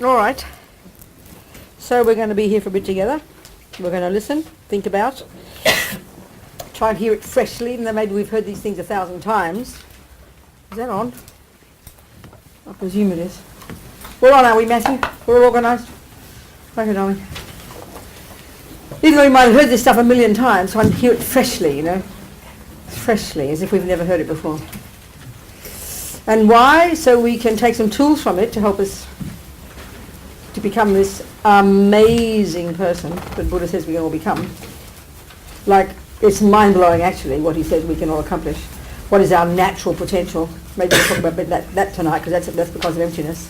All right. So we're going to be here for a bit together. We're going to listen, think about, try and hear it freshly, even though maybe we've heard these things 1,000 times. Is that on? I presume it is. We're on, are we, Matthew? We're all organised? Okay, darling. Even though we might have heard this stuff 1,000,000 times, try and hear it freshly, you know. Freshly, as if we've never heard it before. And why? So we can take some tools from it to help us to become this amazing person that Buddha says we can all become. Like, it's mind-blowing actually what he says we can all accomplish. What is our natural potential? Maybe we'll talk about that tonight, because that's because of emptiness.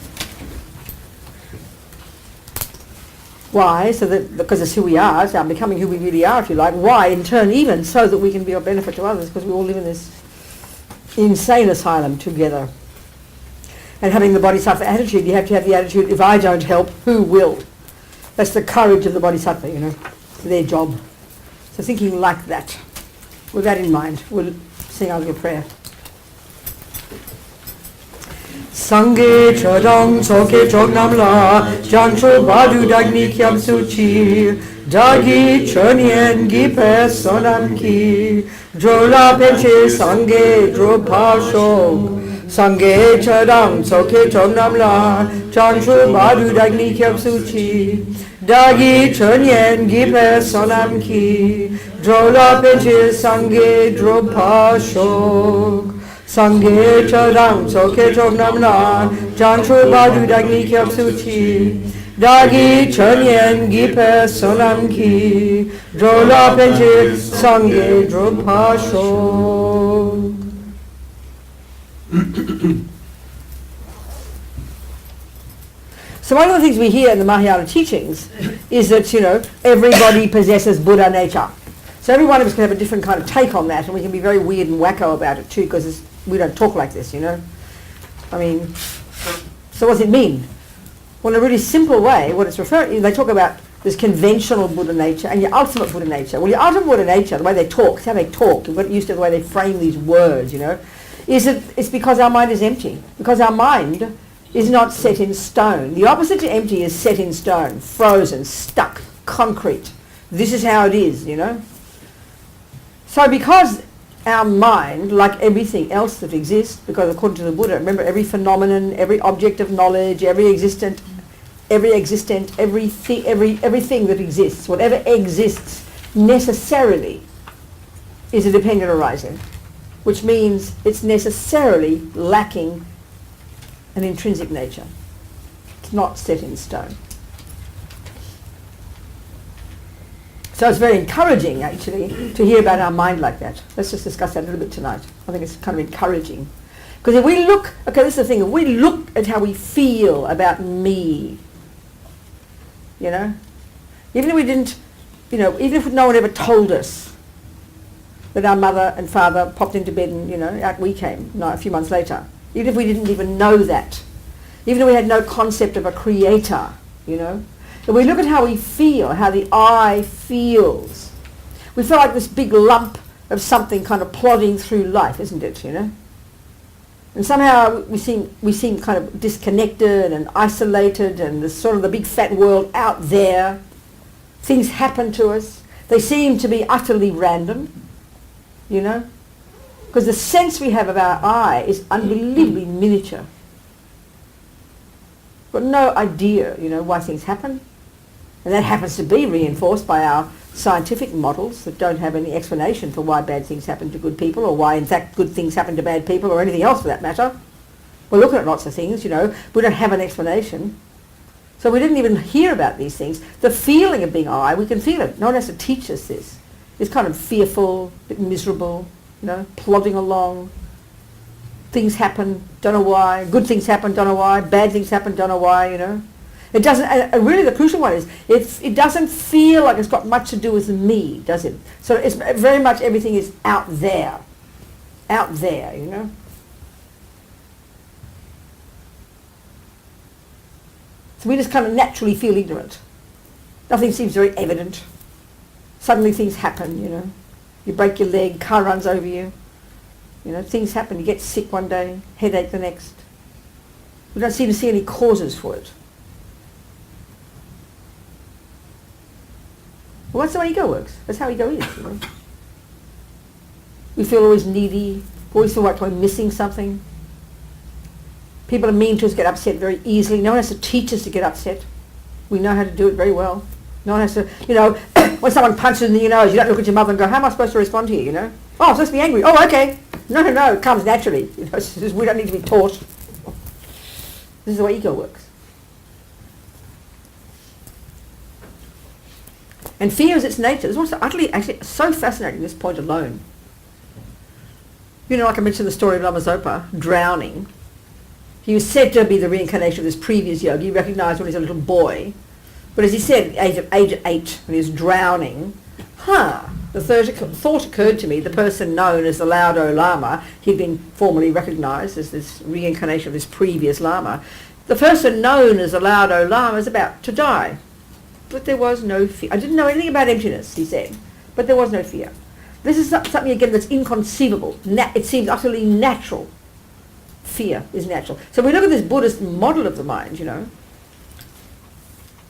Why? So that because it's who we are, it's our becoming who we really are, if you like. Why? In turn, even so that we can be of benefit to others, because we all live in this insane asylum together. And having the bodhisattva attitude, you have to have the attitude, if I don't help, who will? That's the courage of the bodhisattva, you know. It's their job. So thinking like that, with that in mind, we'll sing our little prayer. Sangye chodong tsoke chognam la jancho badu dagni kyam suchi dagi chonyen gipe sonam ki jola penche sangye dropa shok sangye chodong tsoke chognam la jancho badu dagni kyam suchi dagi chonyen gipe sonam ki jola penche sangye dropa shok Sangye chodang soke chognam la jancho badu dagni kyab suchi dagi chonyen gipe sonam ki drola penche sangye dropa shok. So one of the things we hear in the Mahayana teachings is that, you know, everybody possesses Buddha nature. So every one of us can have a different kind of take on that, and we can be very weird and wacko about it too, because we don't talk like this, you know. I mean, so what does it mean? Well, in a really simple way, what it's referring, they talk about this conventional Buddha nature and your ultimate Buddha nature. Well, your ultimate Buddha nature, the way they talk, it's how they talk, you've got used to the way they frame these words, you know, is that it's because our mind is empty, because our mind is not set in stone. The opposite to empty is set in stone, frozen, stuck, concrete. This is how it is, you know. So because our mind, like everything else that exists, because according to the Buddha, remember, every phenomenon, every object of knowledge, everything that exists, whatever exists, necessarily is a dependent arising, which means it's necessarily lacking an intrinsic nature. It's not set in stone. So it's very encouraging, actually, to hear about our mind like that. Let's just discuss that a little bit tonight. I think it's kind of encouraging. Because if we look, okay, this is the thing, if we look at how we feel about me, you know, even if we didn't, you know, even if no one ever told us that our mother and father popped into bed and, you know, out we came a few months later, even if we didn't even know that, even if we had no concept of a creator, you know, if we look at how we feel, how the I feels, we feel like this big lump of something kind of plodding through life, isn't it, you know? And somehow we seem kind of disconnected and isolated, and there's sort of the big fat world out there. Things happen to us. They seem to be utterly random, you know? Because the sense we have of our I is unbelievably miniature. Got no idea, you know, why things happen. And that happens to be reinforced by our scientific models that don't have any explanation for why bad things happen to good people, or why in fact good things happen to bad people, or anything else for that matter. We're looking at lots of things, you know, we don't have an explanation. So we didn't even hear about these things. The feeling of being I, we can feel it. No one has to teach us this. It's kind of fearful, a bit miserable, you know, plodding along. Things happen, don't know why. Good things happen, don't know why. Bad things happen, don't know why, you know. It doesn't, and really the crucial one is, it doesn't feel like it's got much to do with me, does it? So it's very much everything is out there, you know. So we just kind of naturally feel ignorant. Nothing seems very evident. Suddenly things happen, you know. You break your leg, car runs over you. You know, things happen. You get sick one day, headache the next. We don't seem to see any causes for it. that's the way ego works. That's how ego is. You know? We feel always needy, always feel like we're missing something. People are mean to us, get upset very easily. No one has to teach us to get upset. We know how to do it very well. No one has to, you know, when someone punches in the nose, you don't look at your mother and go, how am I supposed to respond here, you know? Oh, I'm supposed to be angry. Oh, okay. No, it comes naturally. You know, we don't need to be taught. This is the way ego works. And fear is its nature. This is what's utterly, actually, so fascinating, this point alone. You know, like I mentioned the story of Lama Zopa, drowning. He was said to be the reincarnation of this previous yogi. He recognized when he was a little boy. But as he said, age of 8, when he was drowning, the thought occurred to me, the person known as the Laudo Lama, he'd been formally recognized as this reincarnation of this previous Lama. The person known as the Laudo Lama is about to die. But there was no fear. I didn't know anything about emptiness, he said, but there was no fear. This is something, again, that's inconceivable. It seems utterly natural. Fear is natural. So we look at this Buddhist model of the mind, you know,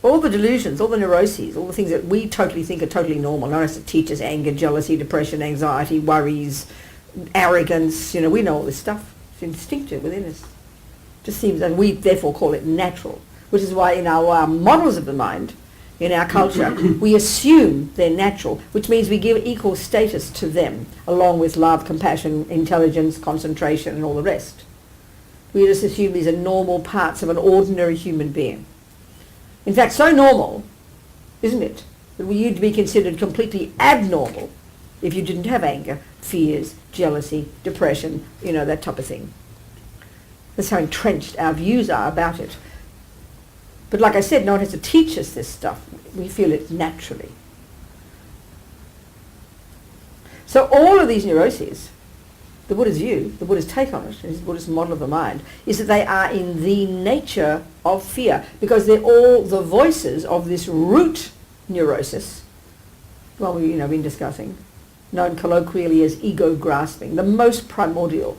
all the delusions, all the neuroses, all the things that we totally think are totally normal. No one has to teach us anger, jealousy, depression, anxiety, worries, arrogance. You know, we know all this stuff. It's instinctive within us. It just seems, and we therefore call it natural, which is why in our models of the mind, in our culture, we assume they're natural, which means we give equal status to them, along with love, compassion, intelligence, concentration, and all the rest. We just assume these are normal parts of an ordinary human being. In fact, so normal, isn't it, that you'd be considered completely abnormal if you didn't have anger, fears, jealousy, depression, you know, that type of thing. That's how entrenched our views are about it. But like I said, no one has to teach us this stuff. We feel it naturally. So all of these neuroses, the Buddha's view, the Buddha's take on it, his Buddhist model of the mind, is that they are in the nature of fear, because they're all the voices of this root neurosis, well, we've been discussing, known colloquially as ego grasping, the most primordial.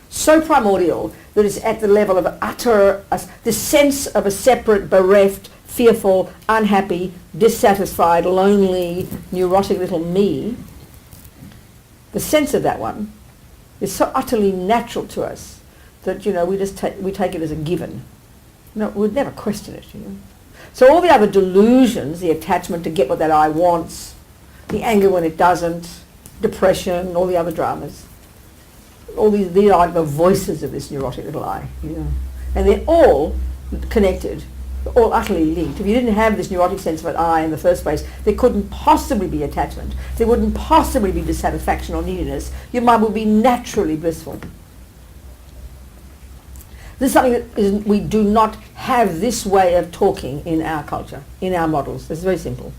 So primordial that it's at the level of utter, the sense of a separate, bereft, fearful, unhappy, dissatisfied, lonely, neurotic little me. The sense of that one is so utterly natural to us that, we take it as a given. No, we'd never question it, So all the other delusions, the attachment to get what that I wants, the anger when it doesn't, depression, all the other dramas, all these are like the voices of this neurotic little I, And they're all connected, all utterly linked. If you didn't have this neurotic sense of an I in the first place, there couldn't possibly be attachment. There wouldn't possibly be dissatisfaction or neediness. Your mind would be naturally blissful. This is something that we do not have this way of talking in our culture, in our models. It's very simple.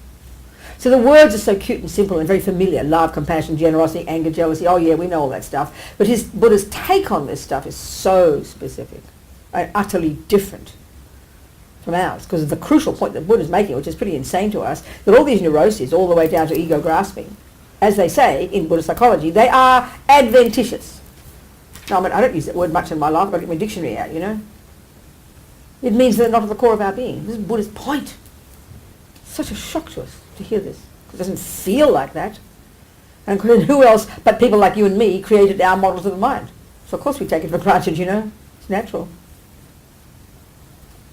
So the words are so cute and simple and very familiar. Love, compassion, generosity, anger, jealousy. Oh yeah, we know all that stuff. But Buddha's take on this stuff is so specific and utterly different from ours, because of the crucial point that Buddha's making, which is pretty insane to us, that all these neuroses, all the way down to ego grasping, as they say in Buddhist psychology, they are adventitious. Now, I don't use that word much in my life, but I get my dictionary out, It means they're not at the core of our being. This is Buddha's point. Such a shock to us to hear this. It doesn't feel like that. And who else but people like you and me created our models of the mind? So of course we take it for granted, It's natural.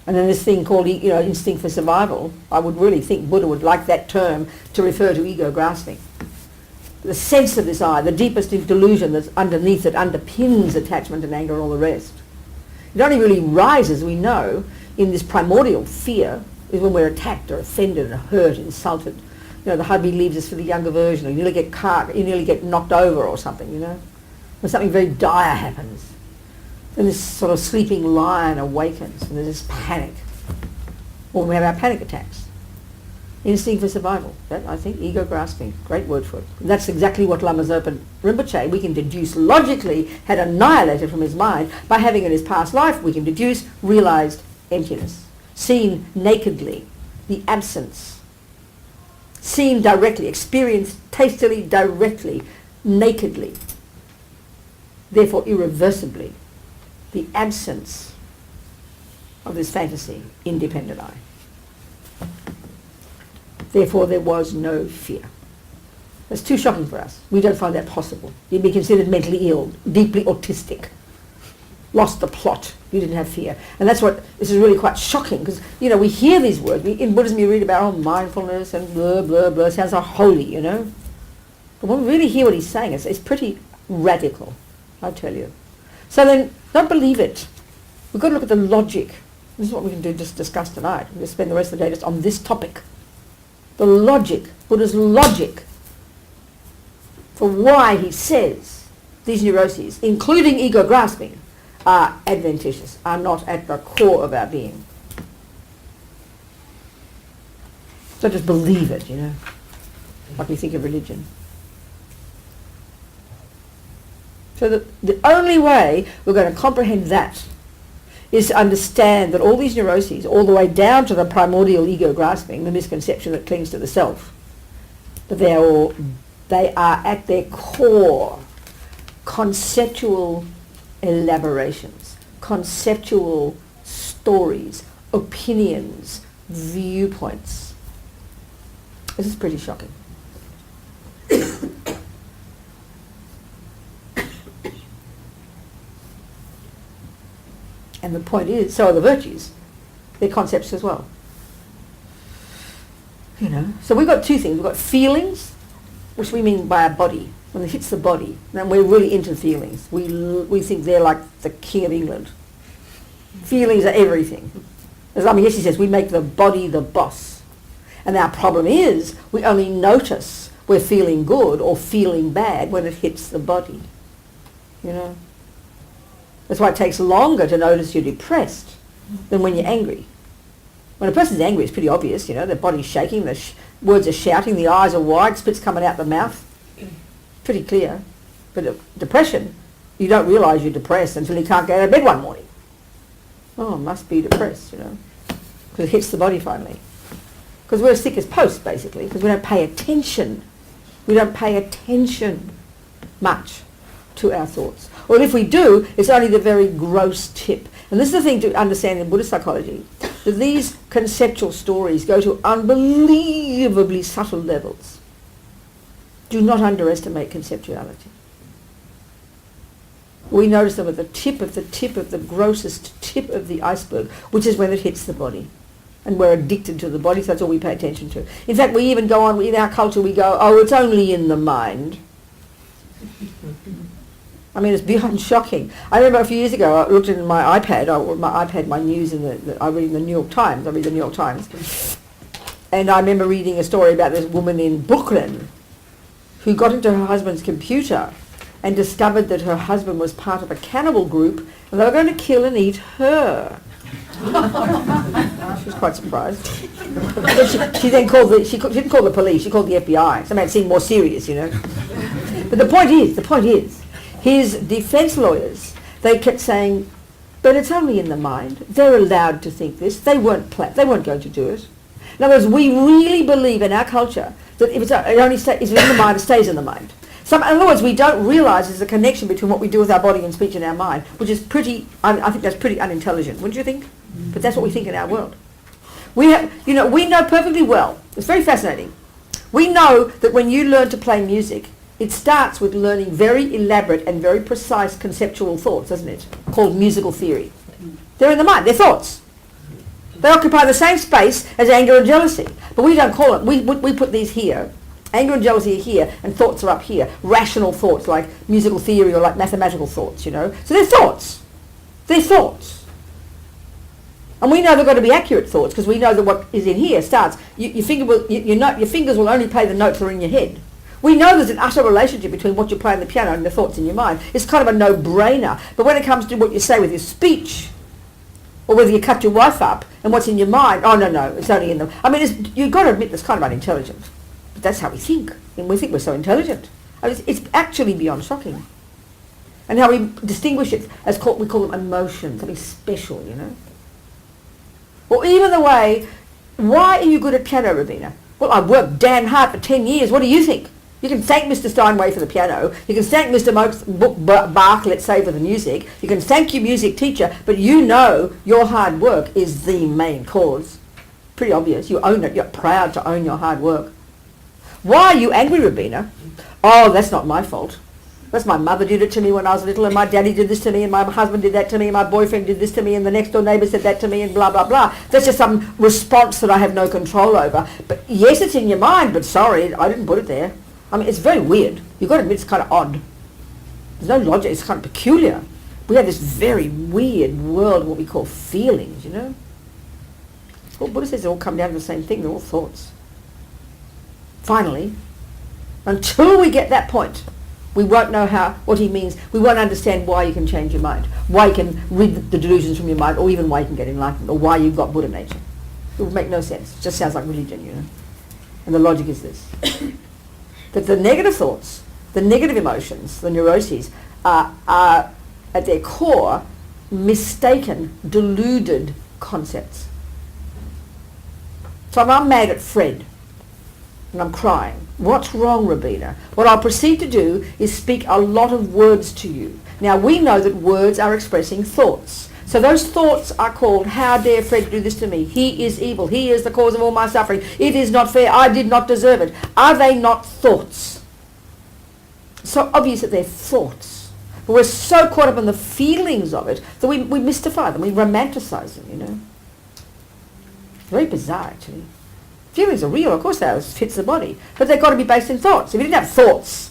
And then this thing called, instinct for survival, I would really think Buddha would like that term to refer to ego grasping. The sense of this I, the deepest delusion that's underneath it, underpins attachment and anger and all the rest. It only really rises, we know, in this primordial fear, is when we're attacked or offended or hurt, insulted. The hubby leaves us for the younger version, or you nearly get knocked over or something, When something very dire happens. Then this sort of sleeping lion awakens and there's this panic. Or we have our panic attacks. Instinct for survival. That, I think, ego grasping. Great word for it. And that's exactly what Lama Zopa Rinpoche, we can deduce logically, had annihilated from his mind by having in his past life, we can deduce realized emptiness. Seen nakedly, the absence. Seen directly, experienced tastily, directly, nakedly. Therefore irreversibly. The absence of this fantasy, independent I. Therefore there was no fear. That's too shocking for us. We don't find that possible. You'd be considered mentally ill, deeply autistic, lost the plot. You didn't have fear. And that's what, this is really quite shocking, because, you know, we hear these words. In Buddhism you read about, mindfulness and blah, blah, blah. It sounds so holy, you know. But when we really hear what he's saying, it's pretty radical, I tell you. So then, don't believe it. We've got to look at the logic. This is what we can do, just discuss tonight. We'll spend the rest of the day just on this topic. The logic, Buddha's logic, for why he says these neuroses, including ego grasping, are adventitious, are not at the core of our being. So just believe it, you know, like we think of religion. So the only way we're going to comprehend that is to understand that all these neuroses, all the way down to the primordial ego grasping, the misconception that clings to the self, that they are at their core conceptual elaborations, conceptual stories, opinions, viewpoints. This is pretty shocking. And the point is, so are the virtues. They're concepts as well. You know, so we've got two things. We've got feelings, which we mean by our body. When it hits the body, then we're really into feelings. We think they're like the king of England. Feelings are everything. As Lama Yeshe says, we make the body the boss. And our problem is, we only notice we're feeling good or feeling bad when it hits the body. You know? That's why it takes longer to notice you're depressed than when you're angry. When a person's angry, it's pretty obvious, you know, their body's shaking, the words are shouting, the eyes are wide, spit's coming out the mouth. Pretty clear. But depression, you don't realise you're depressed until you can't get out of bed one morning. Oh, must be depressed, you know, because it hits the body finally. Because we're as thick as posts, basically, because we don't pay attention. We don't pay attention much to our thoughts. Or if we do, it's only the very gross tip. And this is the thing to understand in Buddhist psychology, that these conceptual stories go to unbelievably subtle levels. Do not underestimate conceptuality. We notice them at the tip of the grossest tip of the iceberg, which is when it hits the body. And we're addicted to the body, so that's all we pay attention to. In fact, we even go on, in our culture we go, oh, it's only in the mind. I mean, it's beyond shocking. I remember a few years ago, I looked in my iPad, my news, I read in the New York Times, and I remember reading a story about this woman in Brooklyn who got into her husband's computer and discovered that her husband was part of a cannibal group and they were going to kill and eat her. She was quite surprised. she then called she didn't call the police, she called the FBI. Somehow it seemed more serious, you know. But the point is, his defense lawyers, they kept saying, but it's only in the mind. They're allowed to think this. They weren't going to do it. In other words, we really believe in our culture that if it's in the mind, it stays in the mind. In other words, we don't realise there's a connection between what we do with our body and speech and our mind, which is I think that's pretty unintelligent, wouldn't you think? But that's what we think in our world. We know perfectly well, it's very fascinating, we know that when you learn to play music, it starts with learning very elaborate and very precise conceptual thoughts, doesn't it? Called musical theory. They're in the mind, they're thoughts. They occupy the same space as anger and jealousy. But we don't call it, we put these here. Anger and jealousy are here, and thoughts are up here. Rational thoughts, like musical theory or like mathematical thoughts, you know. So they're thoughts. They're thoughts. And we know they've got to be accurate thoughts, because we know that what is in here starts. Your fingers will only play the notes that are in your head. We know there's an utter relationship between what you play on the piano and the thoughts in your mind. It's kind of a no-brainer. But when it comes to what you say with your speech, or whether you cut your wife up and what's in your mind, oh, no, it's only in them. I mean, you've got to admit that's kind of unintelligent. But that's how we think. And we think we're so intelligent. I mean, it's actually beyond shocking. And how we distinguish it as we call them emotions, something special, you know. Or even the way, why are you good at piano, Robina? Well, I've worked damn hard for 10 years. What do you think? You can thank Mr. Steinway for the piano. You can thank Mr. Bach, let's say, for the music. You can thank your music teacher, but you know your hard work is the main cause. Pretty obvious. You own it. You're proud to own your hard work. Why are you angry, Robina? Oh, that's not my fault. That's my mother did it to me when I was little, and my daddy did this to me, and my husband did that to me, and my boyfriend did this to me, and the next door neighbour said that to me, and blah, blah, blah. That's just some response that I have no control over. But yes, it's in your mind, but sorry, I didn't put it there. I mean, it's very weird. You've got to admit it's kind of odd. There's no logic. It's kind of peculiar. We have this very weird world, what we call feelings, you know. Well, Buddha says they all come down to the same thing. They're all thoughts. Finally, until we get that point, we won't know what he means. We won't understand why you can change your mind, why you can rid the delusions from your mind, or even why you can get enlightened, or why you've got Buddha nature. It would make no sense. It just sounds like religion, you know. And the logic is this. That the negative thoughts, the negative emotions, the neuroses, are at their core mistaken, deluded concepts. So if I'm mad at Fred, and I'm crying, what's wrong, Robina? What I'll proceed to do is speak a lot of words to you. Now, we know that words are expressing thoughts. So those thoughts are called, how dare Fred do this to me? He is evil. He is the cause of all my suffering. It is not fair. I did not deserve it. Are they not thoughts? So obvious that they're thoughts. But we're so caught up in the feelings of it that we mystify them. We romanticize them, you know. Very bizarre, actually. Feelings are real, of course they are, it fits the body. But they've got to be based in thoughts. If you didn't have thoughts,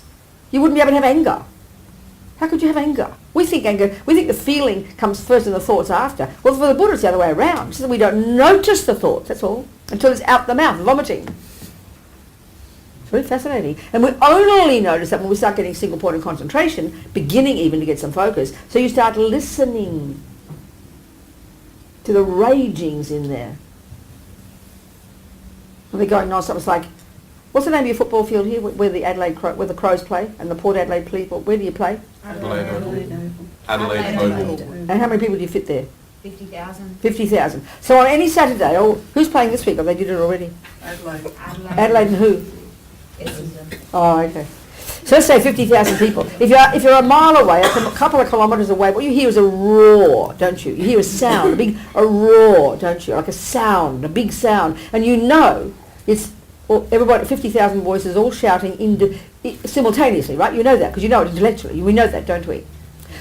you wouldn't be able to have anger. How could you have anger? We think the feeling comes first and the thoughts after. Well, for the Buddha it's the other way around. It's that we don't notice the thoughts, that's all, until it's out the mouth, vomiting. It's very fascinating. And we only notice that when we start getting single point of concentration, beginning even to get some focus. So you start listening to the ragings in there. And they're going non-stop. It's like, what's the name of your football field here, where the Crows play, and the Port Adelaide people? Where do you play? Adelaide Oval. And how many people do you fit there? 50,000. 50,000. So on any Saturday, who's playing this week? Or they did it already? Adelaide. Adelaide and who? Essendon. Oh, okay. So let's say 50,000 people. If you're a mile away, a couple of kilometres away, what you hear is a roar, don't you? You hear a sound, a roar, don't you? Like a sound, a big sound, and you know it's everybody, 50,000 voices all shouting simultaneously, right? You know that because you know it intellectually. We know that, don't we?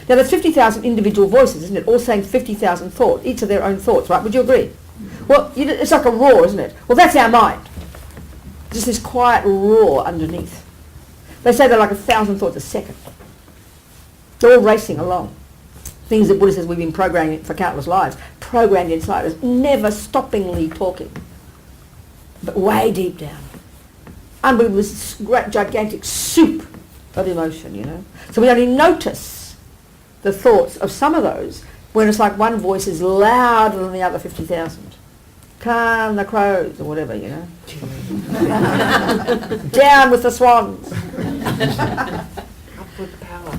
Now there's 50,000 individual voices, isn't it? All saying 50,000 thoughts, each of their own thoughts, right? Would you agree? Well, it's like a roar, isn't it? Well, that's our mind. Just this quiet roar underneath. They say they're like 1,000 thoughts a second. They're all racing along. Things that Buddha says we've been programmed for countless lives, programmed inside us, never stoppingly talking, but way deep down. Unbelievable, this great gigantic soup of emotion, you know. So we only notice the thoughts of some of those when it's like one voice is louder than the other 50,000. Calm the crows, or whatever, you know. Down with the swans. Upward power.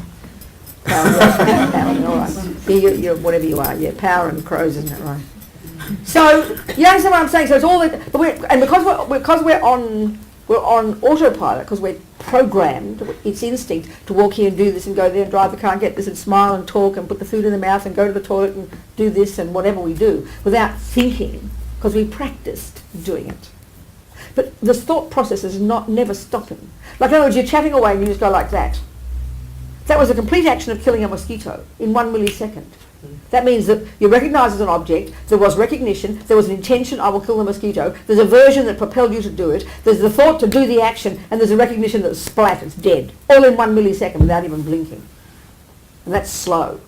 Power, all right. Yeah, you're whatever you are, yeah, power and crows, isn't it, right? So, you understand what I'm saying? So it's all that, because we're on autopilot, because we're programmed, it's instinct to walk here and do this and go there and drive the car and get this and smile and talk and put the food in the mouth and go to the toilet and do this and whatever we do without thinking, because we practiced doing it. But the thought process is never stopping. Like in other words, you're chatting away and you just go like that. That was a complete action of killing a mosquito in 1 millisecond. That means that you recognise as an object, there was recognition, there was an intention, I will kill the mosquito, there's a version that propelled you to do it, there's the thought to do the action, and there's a recognition that splat, it's dead. All in 1 millisecond without even blinking. And that's slow.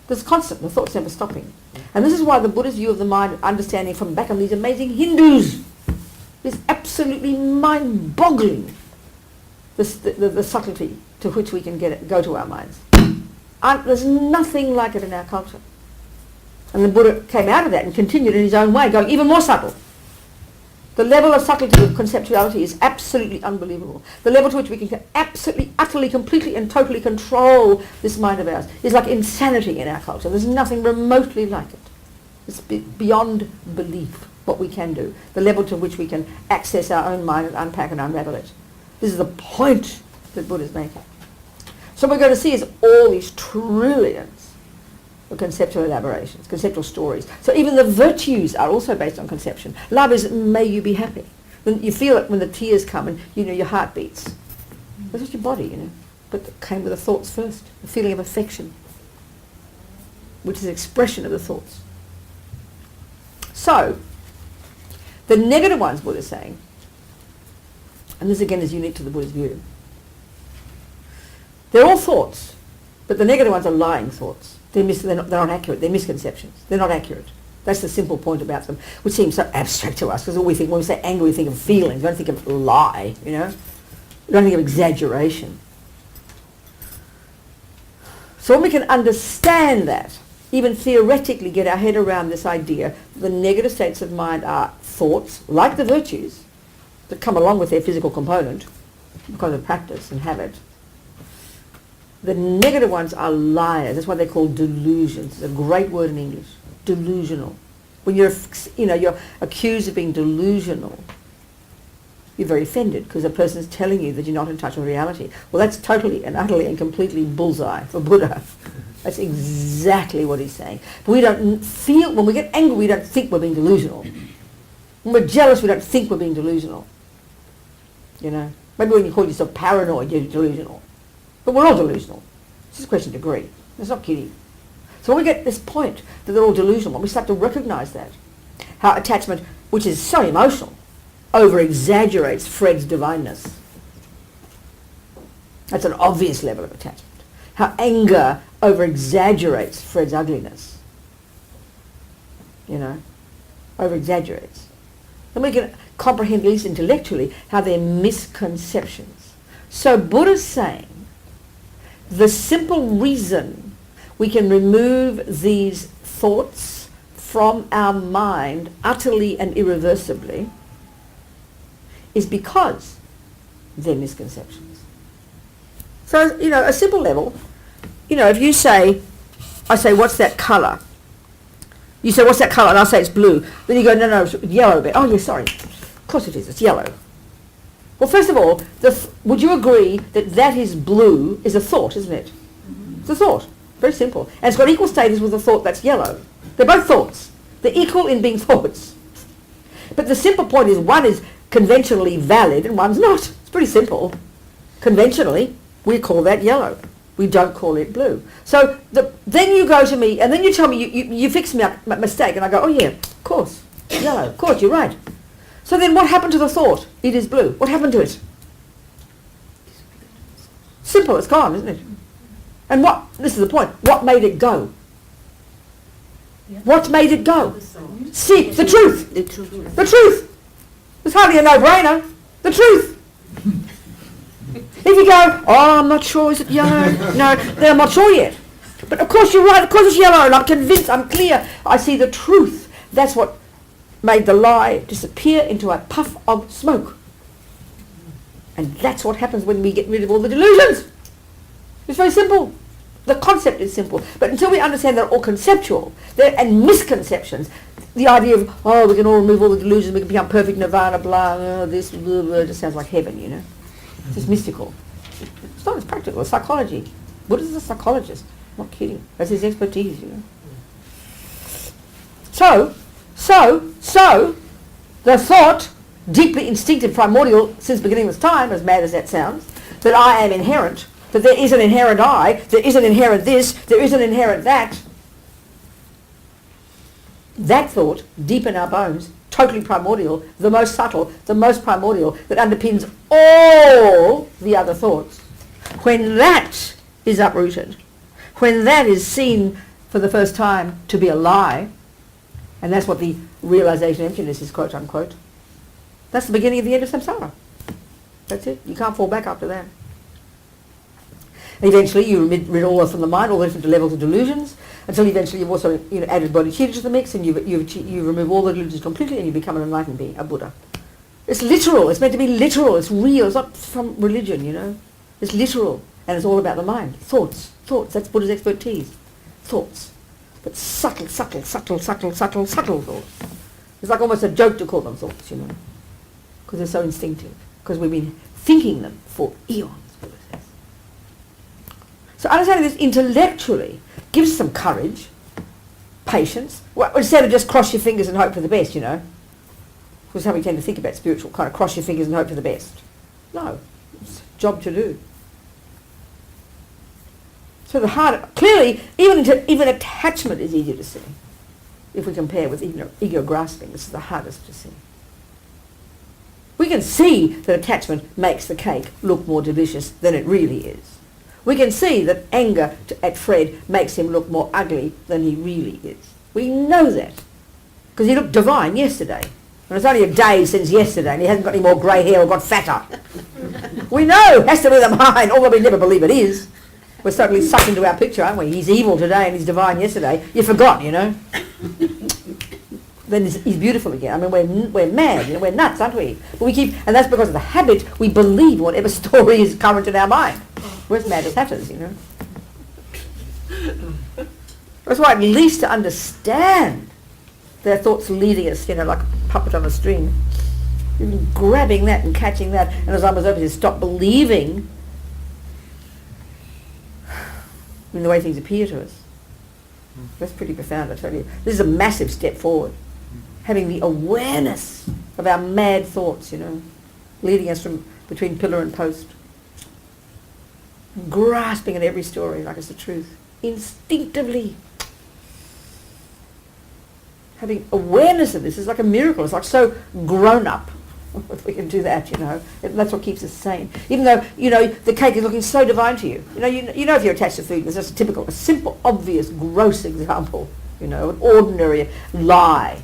There's constant, the thought's never stopping. And this is why the Buddha's view of the mind, understanding from back on these amazing Hindus, is absolutely mind-boggling, the subtlety to which we can go to our minds. There's nothing like it in our culture. And the Buddha came out of that and continued in his own way, going even more subtle. The level of subtlety of conceptuality is absolutely unbelievable. The level to which we can absolutely, utterly, completely and totally control this mind of ours is like insanity in our culture. There's nothing remotely like it. It's beyond belief what we can do. The level to which we can access our own mind and unpack and unravel it. This is the point that Buddha's making. So what we're going to see is all these trillions or conceptual elaborations, conceptual stories. So even the virtues are also based on conception. Love is may you be happy. When you feel it when the tears come and you know your heart beats. That's just your body, you know. But it came with the thoughts first, the feeling of affection, which is an expression of the thoughts. So, the negative ones, Buddha is saying, and this again is unique to the Buddha's view, they're all thoughts, but the negative ones are lying thoughts. They're not accurate, they're misconceptions. They're not accurate. That's the simple point about them, which seems so abstract to us, because all we think, when we say anger, we think of feelings. We don't think of lie, you know. We don't think of exaggeration. So when we can understand that, even theoretically get our head around this idea that the negative states of mind are thoughts, like the virtues, that come along with their physical component, because of practice and habit. The negative ones are liars. That's why they're called delusions. It's a great word in English. Delusional. When you're accused of being delusional, you're very offended because a person's telling you that you're not in touch with reality. Well, that's totally and utterly and completely bullseye for Buddha. That's exactly what he's saying. But we don't feel, when we get angry, we don't think we're being delusional. When we're jealous, we don't think we're being delusional. You know, maybe when you call yourself paranoid, you're delusional. But we're all delusional. It's just a question of degree. It's not kidding. So when we get this point that they're all delusional, when we start to recognize that, how attachment, which is so emotional, over-exaggerates Fred's divineness. That's an obvious level of attachment. How anger over-exaggerates Fred's ugliness. You know, over-exaggerates. Then we can comprehend, at least intellectually, how they're misconceptions. So Buddha's saying, the simple reason we can remove these thoughts from our mind utterly and irreversibly is because they're misconceptions. So, you know, a simple level, you know, if you say, I say, what's that colour? You say, what's that colour? And I'll say, it's blue. Then you go, no, it's yellow. But, oh, yeah, sorry. Of course it is. It's yellow. Well, first of all, would you agree that that is blue is a thought, isn't it? Mm-hmm. It's a thought. Very simple. And it's got equal status with the thought that's yellow. They're both thoughts. They're equal in being thoughts. But the simple point is one is conventionally valid and one's not. It's pretty simple. Conventionally, we call that yellow. We don't call it blue. So then you go to me and then you tell me, you fix me up, mistake, and I go, oh yeah, of course, yellow, of course, you're right. So then what happened to the thought? It is blue. What happened to it? Simple, it's gone, isn't it? And this is the point, what made it go? Yeah. What made it go? See, the truth. The truth. The truth. It's hardly a no-brainer. The truth. If you go, oh, I'm not sure, is it yellow? No, then I'm not sure yet. But of course you're right, of course it's yellow, and I'm convinced, I'm clear. I see the truth. That's what made the lie disappear into a puff of smoke. And that's what happens when we get rid of all the delusions. It's very simple. The concept is simple. But until we understand they're all conceptual and misconceptions, the idea of, oh, we can all remove all the delusions, we can become perfect nirvana, blah, this, blah, blah, just sounds like heaven, you know. It's just mystical. It's not, it's practical. It's psychology. Buddha's a psychologist. I'm not kidding. That's his expertise, you know. So, the thought, deeply instinctive, primordial, since the beginning of time, as mad as that sounds, that I am inherent, that there is an inherent I, there is an inherent this, there is an inherent that. That thought, deep in our bones, totally primordial, the most subtle, the most primordial, that underpins all the other thoughts. When that is uprooted, when that is seen for the first time to be a lie, and that's what the realization of emptiness is, quote unquote, that's the beginning of the end of samsara. That's it. You can't fall back after that. Eventually you rid all from the mind, all the different levels of delusions, until eventually you've also added bodhicitta to the mix, and you remove all the delusions completely, and you become an enlightened being, a Buddha. It's literal. It's meant to be literal. It's real. It's not from religion, you know. It's literal, and it's all about the mind. Thoughts. That's Buddha's expertise. Thoughts. But subtle thoughts. It's like almost a joke to call them thoughts, you know, because they're so instinctive, because we've been thinking them for eons. So understanding this intellectually gives us some courage, patience. Well, instead of just cross your fingers and hope for the best, you know. Because how we tend to think about spiritual, kind of cross your fingers and hope for the best. No, it's a job to do. So the heart, clearly, even attachment is easier to see. If we compare with ego grasping, this is the hardest to see. We can see that attachment makes the cake look more delicious than it really is. We can see that anger at Fred makes him look more ugly than he really is. We know that. Because he looked divine yesterday. And it's only a day since yesterday and he hasn't got any more grey hair or got fatter. We know it has to be the mind, although we never believe it is. We're suddenly sucked into our picture, aren't we? He's evil today and he's divine yesterday. You forgot, you know. Then he's beautiful again. I mean, we're mad, you know, we're nuts, aren't we? But we keep, and that's because of the habit, we believe whatever story is current in our mind. We're as mad as hatters, you know. That's why at least to understand their thoughts leading us, you know, like a puppet on a string. Even grabbing that and catching that, and as I was able to stop believing in the way things appear to us. That's pretty profound, I tell you. This is a massive step forward. Having the awareness of our mad thoughts, you know, leading us from between pillar and post. Grasping at every story like it's the truth. Instinctively. Having awareness of this is like a miracle. It's like so grown up. If we can do that, you know, that's what keeps us sane. Even though, you know, the cake is looking so divine to you. You know if you're attached to food, it's just a simple, obvious, gross example, you know, an ordinary lie.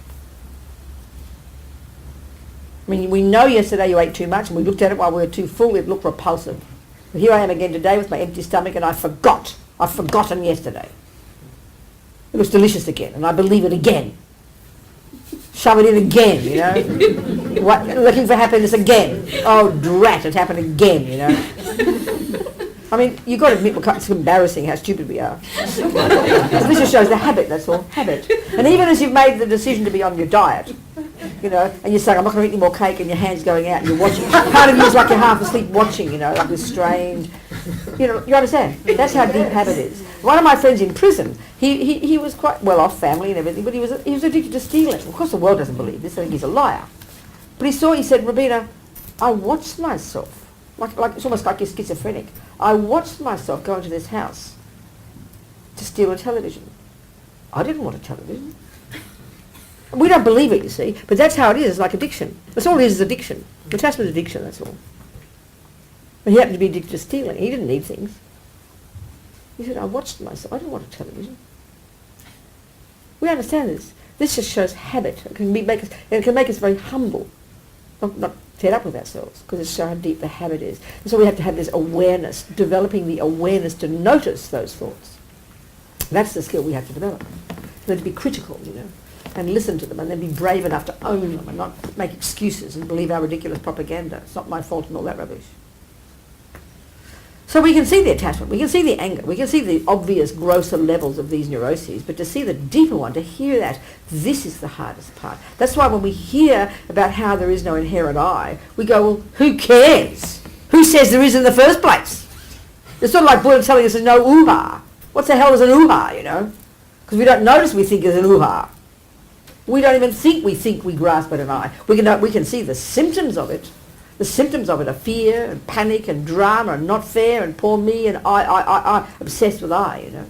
I mean, we know yesterday you ate too much and we looked at it while we were too full, it looked repulsive. But here I am again today with my empty stomach and I've forgotten yesterday. It looks delicious again and I believe it again. Shove it in again, you know. Looking for happiness again. Oh, drat, it happened again, you know. I mean, you've got to admit it's embarrassing how stupid we are. This just shows the habit, that's all, habit. And even as you've made the decision to be on your diet, you know, and you're saying, I'm not going to eat any more cake, and your hand's going out and you're watching. Part of you is like you're half asleep watching, you know, like this strange, you know, you understand? That's how deep habit is. One of my friends in prison, he was quite well-off family and everything, but he was addicted to stealing. Of course the world doesn't believe this, I think he's a liar. But he said, Robina, I watched myself, like it's almost like you're schizophrenic. I watched myself go into this house to steal a television. I didn't want a television. We don't believe it, you see, but that's how it is. It's like addiction. That's all it is addiction. Attachment is addiction, that's all. But he happened to be addicted to stealing. He didn't need things. He said, I watched myself. I didn't want a television. We understand this. This just shows habit. It can make us very humble, not fed up with ourselves, because it's so how deep the habit is. And so we have to have this awareness, developing the awareness to notice those thoughts. That's the skill we have to develop. And then to be critical, you know, and listen to them, and then be brave enough to own them and not make excuses and believe our ridiculous propaganda. It's not my fault and all that rubbish. So we can see the attachment, we can see the anger, we can see the obvious grosser levels of these neuroses, but to see the deeper one, to hear that, this is the hardest part. That's why when we hear about how there is no inherent I, we go, well, who cares? Who says there is in the first place? It's sort of like Buddha telling us there's no uha. What the hell is an uha, you know? Because we don't notice we think there's an uha. We don't even think we grasp at an I. We can see the symptoms of it. The symptoms of it are fear and panic and drama and not fair and poor me and I, obsessed with I, you know.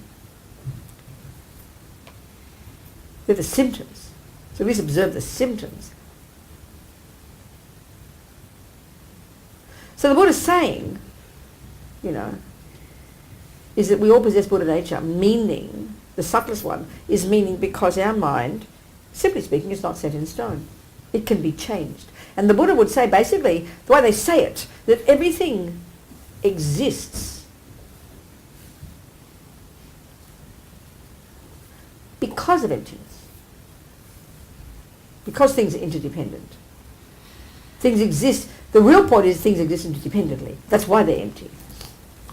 They're the symptoms. So we just observe the symptoms. So the Buddha's saying, you know, is that we all possess Buddha nature, meaning, the subtlest one, is meaning because our mind, simply speaking, is not set in stone. It can be changed. And the Buddha would say, basically, the way they say it, that everything exists because of emptiness. Because things are interdependent. Things exist, the real point is things exist interdependently. That's why they're empty.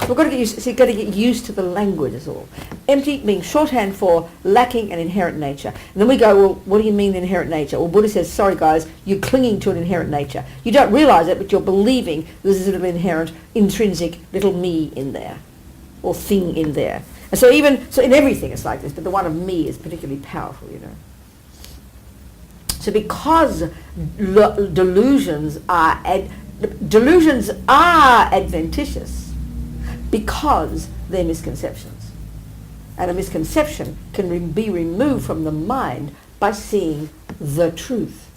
We've got to get used to the language is all. Empty being shorthand for lacking an inherent nature. And then we go, well, what do you mean inherent nature? Well, Buddha says, sorry guys, you're clinging to an inherent nature. You don't realise it, but you're believing there's a little inherent, intrinsic little me in there, or thing in there. And so in everything it's like this, but the one of me is particularly powerful, you know. So because delusions are adventitious, because they're misconceptions. And a misconception can be removed from the mind by seeing the truth,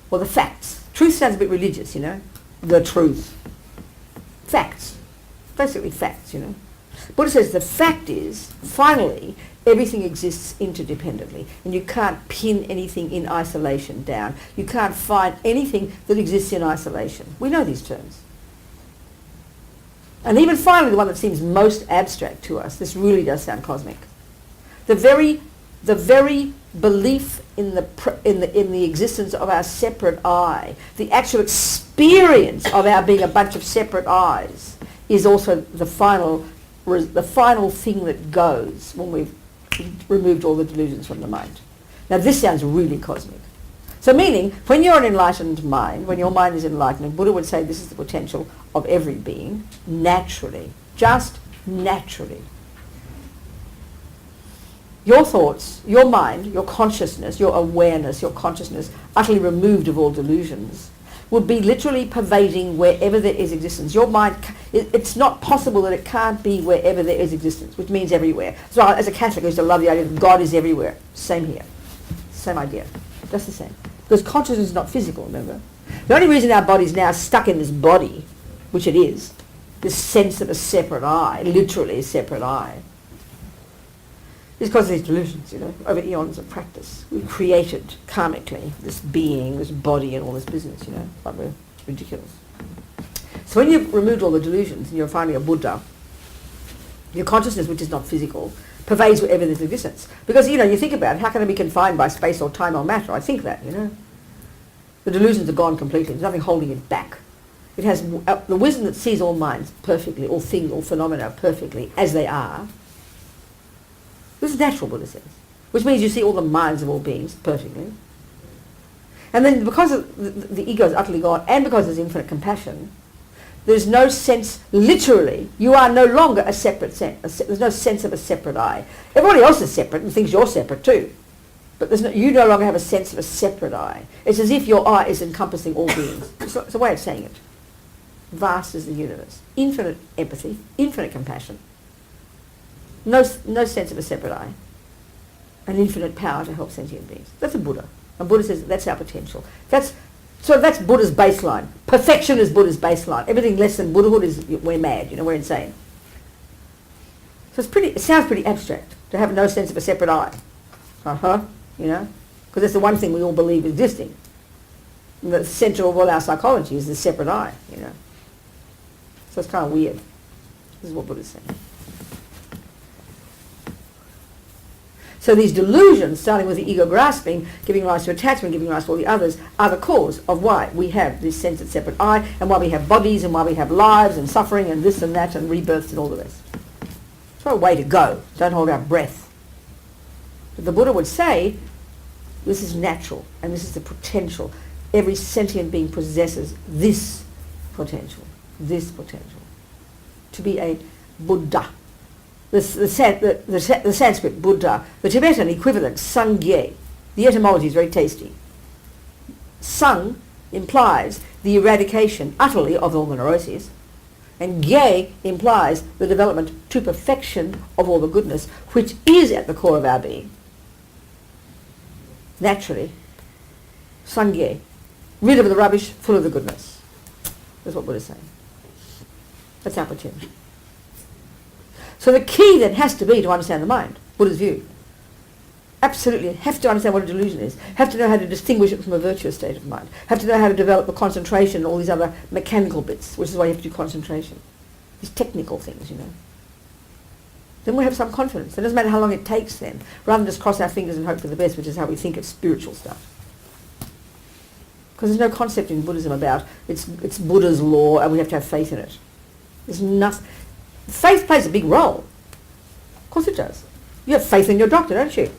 or the facts. Truth sounds a bit religious, you know. The truth. Facts. Basically facts, you know. Buddha says the fact is, finally, everything exists interdependently, and you can't pin anything in isolation down. You can't find anything that exists in isolation. We know these terms. And even finally, the one that seems most abstract to us, this really does sound cosmic. The very belief in the existence of our separate I, the actual experience of our being a bunch of separate eyes, is also the final thing that goes when we've removed all the delusions from the mind. Now this sounds really cosmic. So meaning, when you're an enlightened mind, when your mind is enlightened, Buddha would say this is the potential of every being, naturally, just naturally. Your thoughts, your mind, your consciousness, your awareness, your consciousness, utterly removed of all delusions, would be literally pervading wherever there is existence. Your mind, it's not possible that it can't be wherever there is existence, which means everywhere. So as a Catholic, I used to love the idea that God is everywhere. Same here. Same idea. Just the same. Because consciousness is not physical, remember? The only reason our body's now stuck in this body, which it is, this sense of a separate I, literally a separate I, is because of these delusions, you know, over eons of practice. We created karmically this being, this body, and all this business, you know. It's ridiculous. So when you've removed all the delusions and you're finally a Buddha, your consciousness, which is not physical, pervades wherever there's existence. Because, you know, you think about it, how can it be confined by space or time or matter? I think that, you know. The delusions are gone completely. There's nothing holding it back. It has the wisdom that sees all minds perfectly, all things, all phenomena perfectly, as they are. This is natural, Buddha says, which means you see all the minds of all beings perfectly. And then because the ego is utterly gone, and because there's infinite compassion, there's no sense, literally, you are no longer a separate sense. There's no sense of a separate I. Everybody else is separate and thinks you're separate too. But you no longer have a sense of a separate I. It's as if your I is encompassing all beings. It's a way of saying it. Vast is the universe. Infinite empathy, infinite compassion. No sense of a separate I. An infinite power to help sentient beings. That's a Buddha. And Buddha says that's our potential. That's Buddha's baseline. Perfection is Buddha's baseline. Everything less than Buddhahood is, we're mad, you know, we're insane. So it sounds pretty abstract to have no sense of a separate I. You know, because that's the one thing we all believe existing. And the center of all our psychology is the separate I, you know. So it's kind of weird. This is what Buddha's saying. So these delusions, starting with the ego grasping, giving rise to attachment, giving rise to all the others, are the cause of why we have this sense of separate I, and why we have bodies, and why we have lives, and suffering, and this and that, and rebirths, and all the rest. It's not a way to go. Don't hold our breath. But the Buddha would say, this is natural, and this is the potential. Every sentient being possesses this potential, to be a Buddha. The Sanskrit Buddha, the Tibetan equivalent Sangye, the etymology is very tasty. Sang implies the eradication utterly of all the neuroses, and Gye implies the development to perfection of all the goodness, which is at the core of our being. Naturally, Sangye, rid of the rubbish, full of the goodness. That's what Buddha's saying. That's our potential. So the key then has to be to understand the mind, Buddha's view. Absolutely, have to understand what a delusion is. Have to know how to distinguish it from a virtuous state of mind. Have to know how to develop the concentration and all these other mechanical bits, which is why you have to do concentration. These technical things, you know. Then we have some confidence. It doesn't matter how long it takes then, rather than just cross our fingers and hope for the best, which is how we think of spiritual stuff. Because there's no concept in Buddhism about it's Buddha's law and we have to have faith in it. There's nothing. Faith plays a big role. Of course it does. You have faith in your doctor, don't you?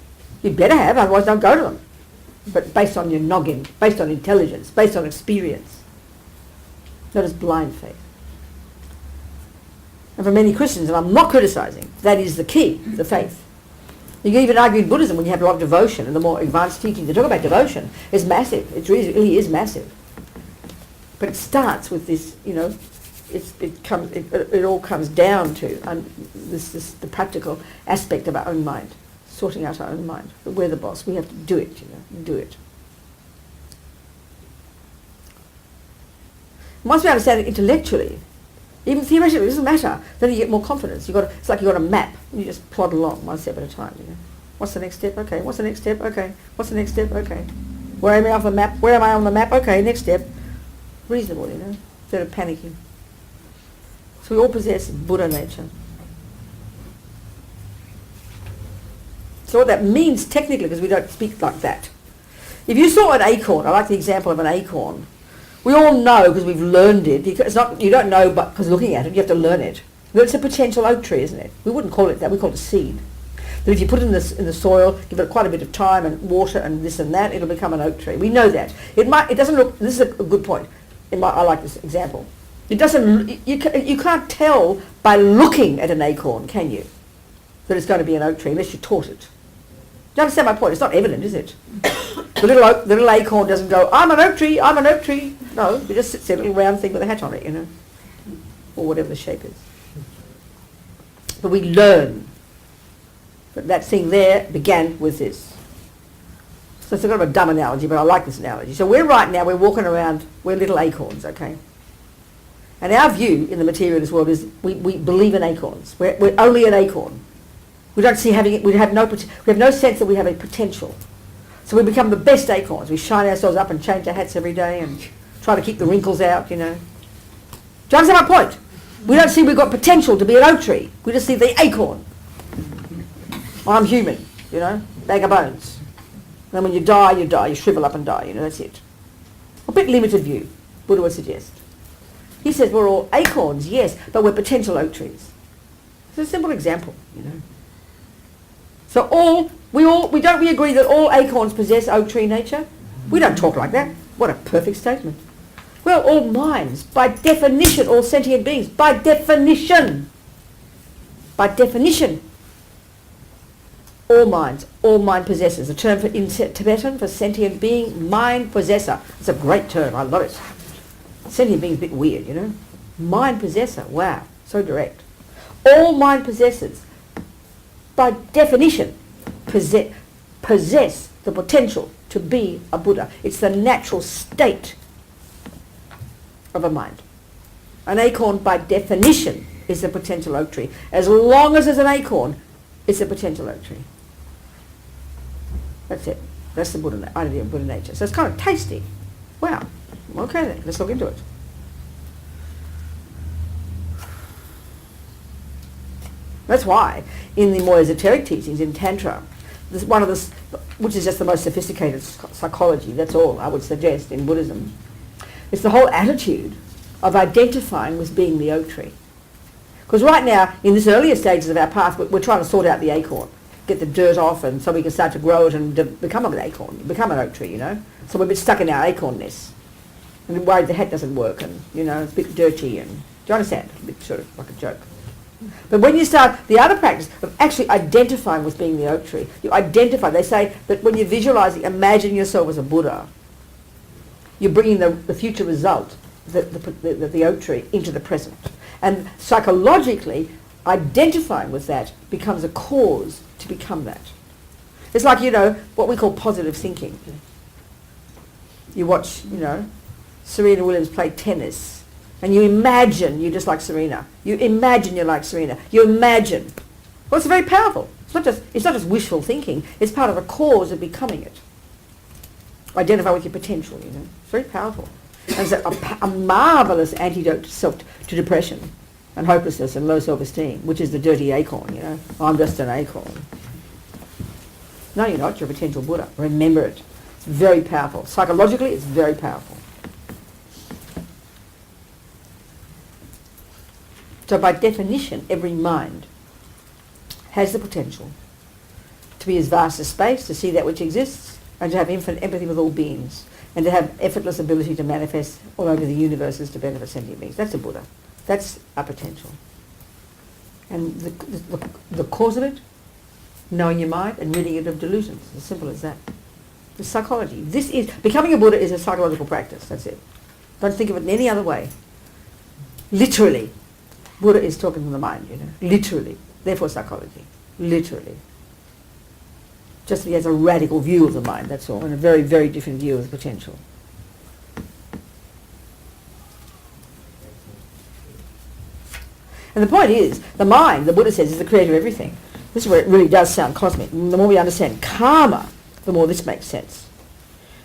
You better have, otherwise don't go to them. But based on your noggin, based on intelligence, based on experience. Not as blind faith. And for many Christians, and I'm not criticising, that is the key, the faith. You can even argue in Buddhism when you have a lot of devotion and the more advanced teachings, they talk about devotion. It's massive. It really is massive. But it starts with this, you know, it all comes down to the practical aspect of our own mind, sorting out our own mind. But we're the boss. We have to do it, you know, do it. Once we understand it intellectually, even theoretically, it doesn't matter. Then you get more confidence. It's like you've got a map. And you just plod along one step at a time. You know, what's the next step? Okay. What's the next step? Okay. What's the next step? Okay. Where am I on the map? Where am I on the map? Okay. Next step. Reasonable, you know, instead of panicking. So we all possess Buddha nature. So what that means technically, because we don't speak like that. If you saw an acorn, I like the example of an acorn. We all know because we've learned it. It's not, you don't know but because looking at it, you have to learn it. But it's a potential oak tree, isn't it? We wouldn't call it that, we call it a seed. But if you put it in the soil, give it quite a bit of time and water and this and that, it'll become an oak tree. We know that. It doesn't look, this is a good point. I like this example. It doesn't, you can't tell by looking at an acorn, can you? That it's going to be an oak tree unless you're taught it. Do you understand my point? It's not evident, is it? The little acorn doesn't go, I'm an oak tree, I'm an oak tree. No, it just sits there, a little round thing with a hat on it, you know, or whatever the shape is. But we learn that that thing there began with this. So it's a kind of a dumb analogy, but I like this analogy. So we're walking around, we're little acorns, okay? And our view in the materialist world is we believe in acorns. We're only an acorn. We don't see having it, we have no sense that we have a potential. So we become the best acorns. We shine ourselves up and change our hats every day and try to keep the wrinkles out, you know. Do you understand my point? We don't see we've got potential to be an oak tree. We just see the acorn. I'm human, you know, bag of bones. And then when you die, you shrivel up and die, you know, that's it. A bit limited view, Buddha would suggest. He says we're all acorns, yes, but we're potential oak trees. It's a simple example, you know. So we agree that all acorns possess oak tree nature? We don't talk like that. What a perfect statement. Well, all minds, by definition, all sentient beings, by definition, all mind possessors. A term in Tibetan for sentient being, mind possessor. It's a great term, I love it. Sentient being is a bit weird, you know. Mind possessor, wow, so direct. All mind possessors, by definition, possess the potential to be a Buddha. It's the natural state of a mind. An acorn, by definition, is a potential oak tree. As long as there's an acorn, it's a potential oak tree. That's it. That's the Buddha idea of Buddha nature. So it's kind of tasty. Wow. Okay then, let's look into it. That's why in the more esoteric teachings in Tantra, which is just the most sophisticated psychology, that's all I would suggest in Buddhism, it's the whole attitude of identifying with being the oak tree. Because right now, in this earlier stages of our path, we're trying to sort out the acorn, get the dirt off, and so we can start to grow it and become an acorn, become an oak tree, you know. So we're a bit stuck in our acornness. And we're worried the hat doesn't work, and, you know, it's a bit dirty, and, do you understand? A bit sort of like a joke. But when you start the other practice of actually identifying with being the oak tree, you identify, they say that when you're visualizing, imagine yourself as a Buddha, you're bringing the future result, the oak tree, into the present. And psychologically, identifying with that becomes a cause to become that. It's like, you know, what we call positive thinking. You watch, you know, Serena Williams play tennis, and you imagine you're just like Serena. You imagine you're like Serena. You imagine. Well, it's very powerful. It's not just wishful thinking. It's part of a cause of becoming it. Identify with your potential, you know. It's very powerful. And it's a marvellous antidote to depression and hopelessness and low self-esteem, which is the dirty acorn, you know. I'm just an acorn. No, you're not. You're a potential Buddha. Remember it. It's very powerful. Psychologically, it's very powerful. So by definition, every mind has the potential to be as vast as space, to see that which exists, and to have infinite empathy with all beings, and to have effortless ability to manifest all over the universes to benefit sentient beings. That's a Buddha. That's our potential. And the cause of it, knowing your mind and ridding it of delusions. As simple as that. The psychology. Becoming a Buddha is a psychological practice. That's it. Don't think of it in any other way. Literally. Buddha is talking from the mind, literally. Therefore psychology. Literally. Just that he has a radical view of the mind, that's all, and a very, very different view of the potential. And the point is, the mind, the Buddha says, is the creator of everything. This is where it really does sound cosmic. And the more we understand karma, the more this makes sense.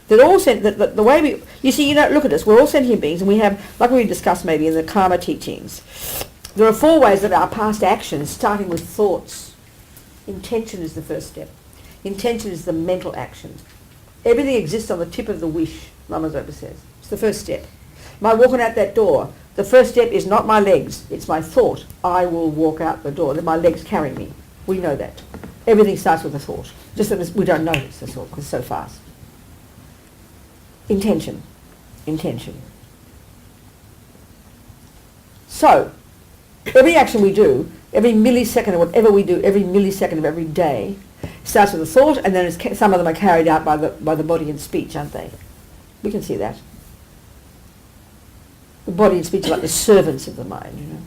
That all that the way we, you see, look at us, we're all sentient beings, and we have, like we discussed maybe in the karma teachings, there are 4 ways that our past actions, starting with thoughts. Intention is the first step. Intention is the mental action. Everything exists on the tip of the wish, Lama Zopa says. It's the first step. My walking out that door, the first step is not my legs, it's my thought. I will walk out the door, then my legs carry me. We know that. Everything starts with a thought. Just that we don't notice, that's all, because it's so fast. Intention. Intention. So, every action we do, every millisecond of whatever we do, every millisecond of every day, starts with a thought, and then some of them are carried out by the body and speech, aren't they? We can see that. The body and speech are like the servants of the mind,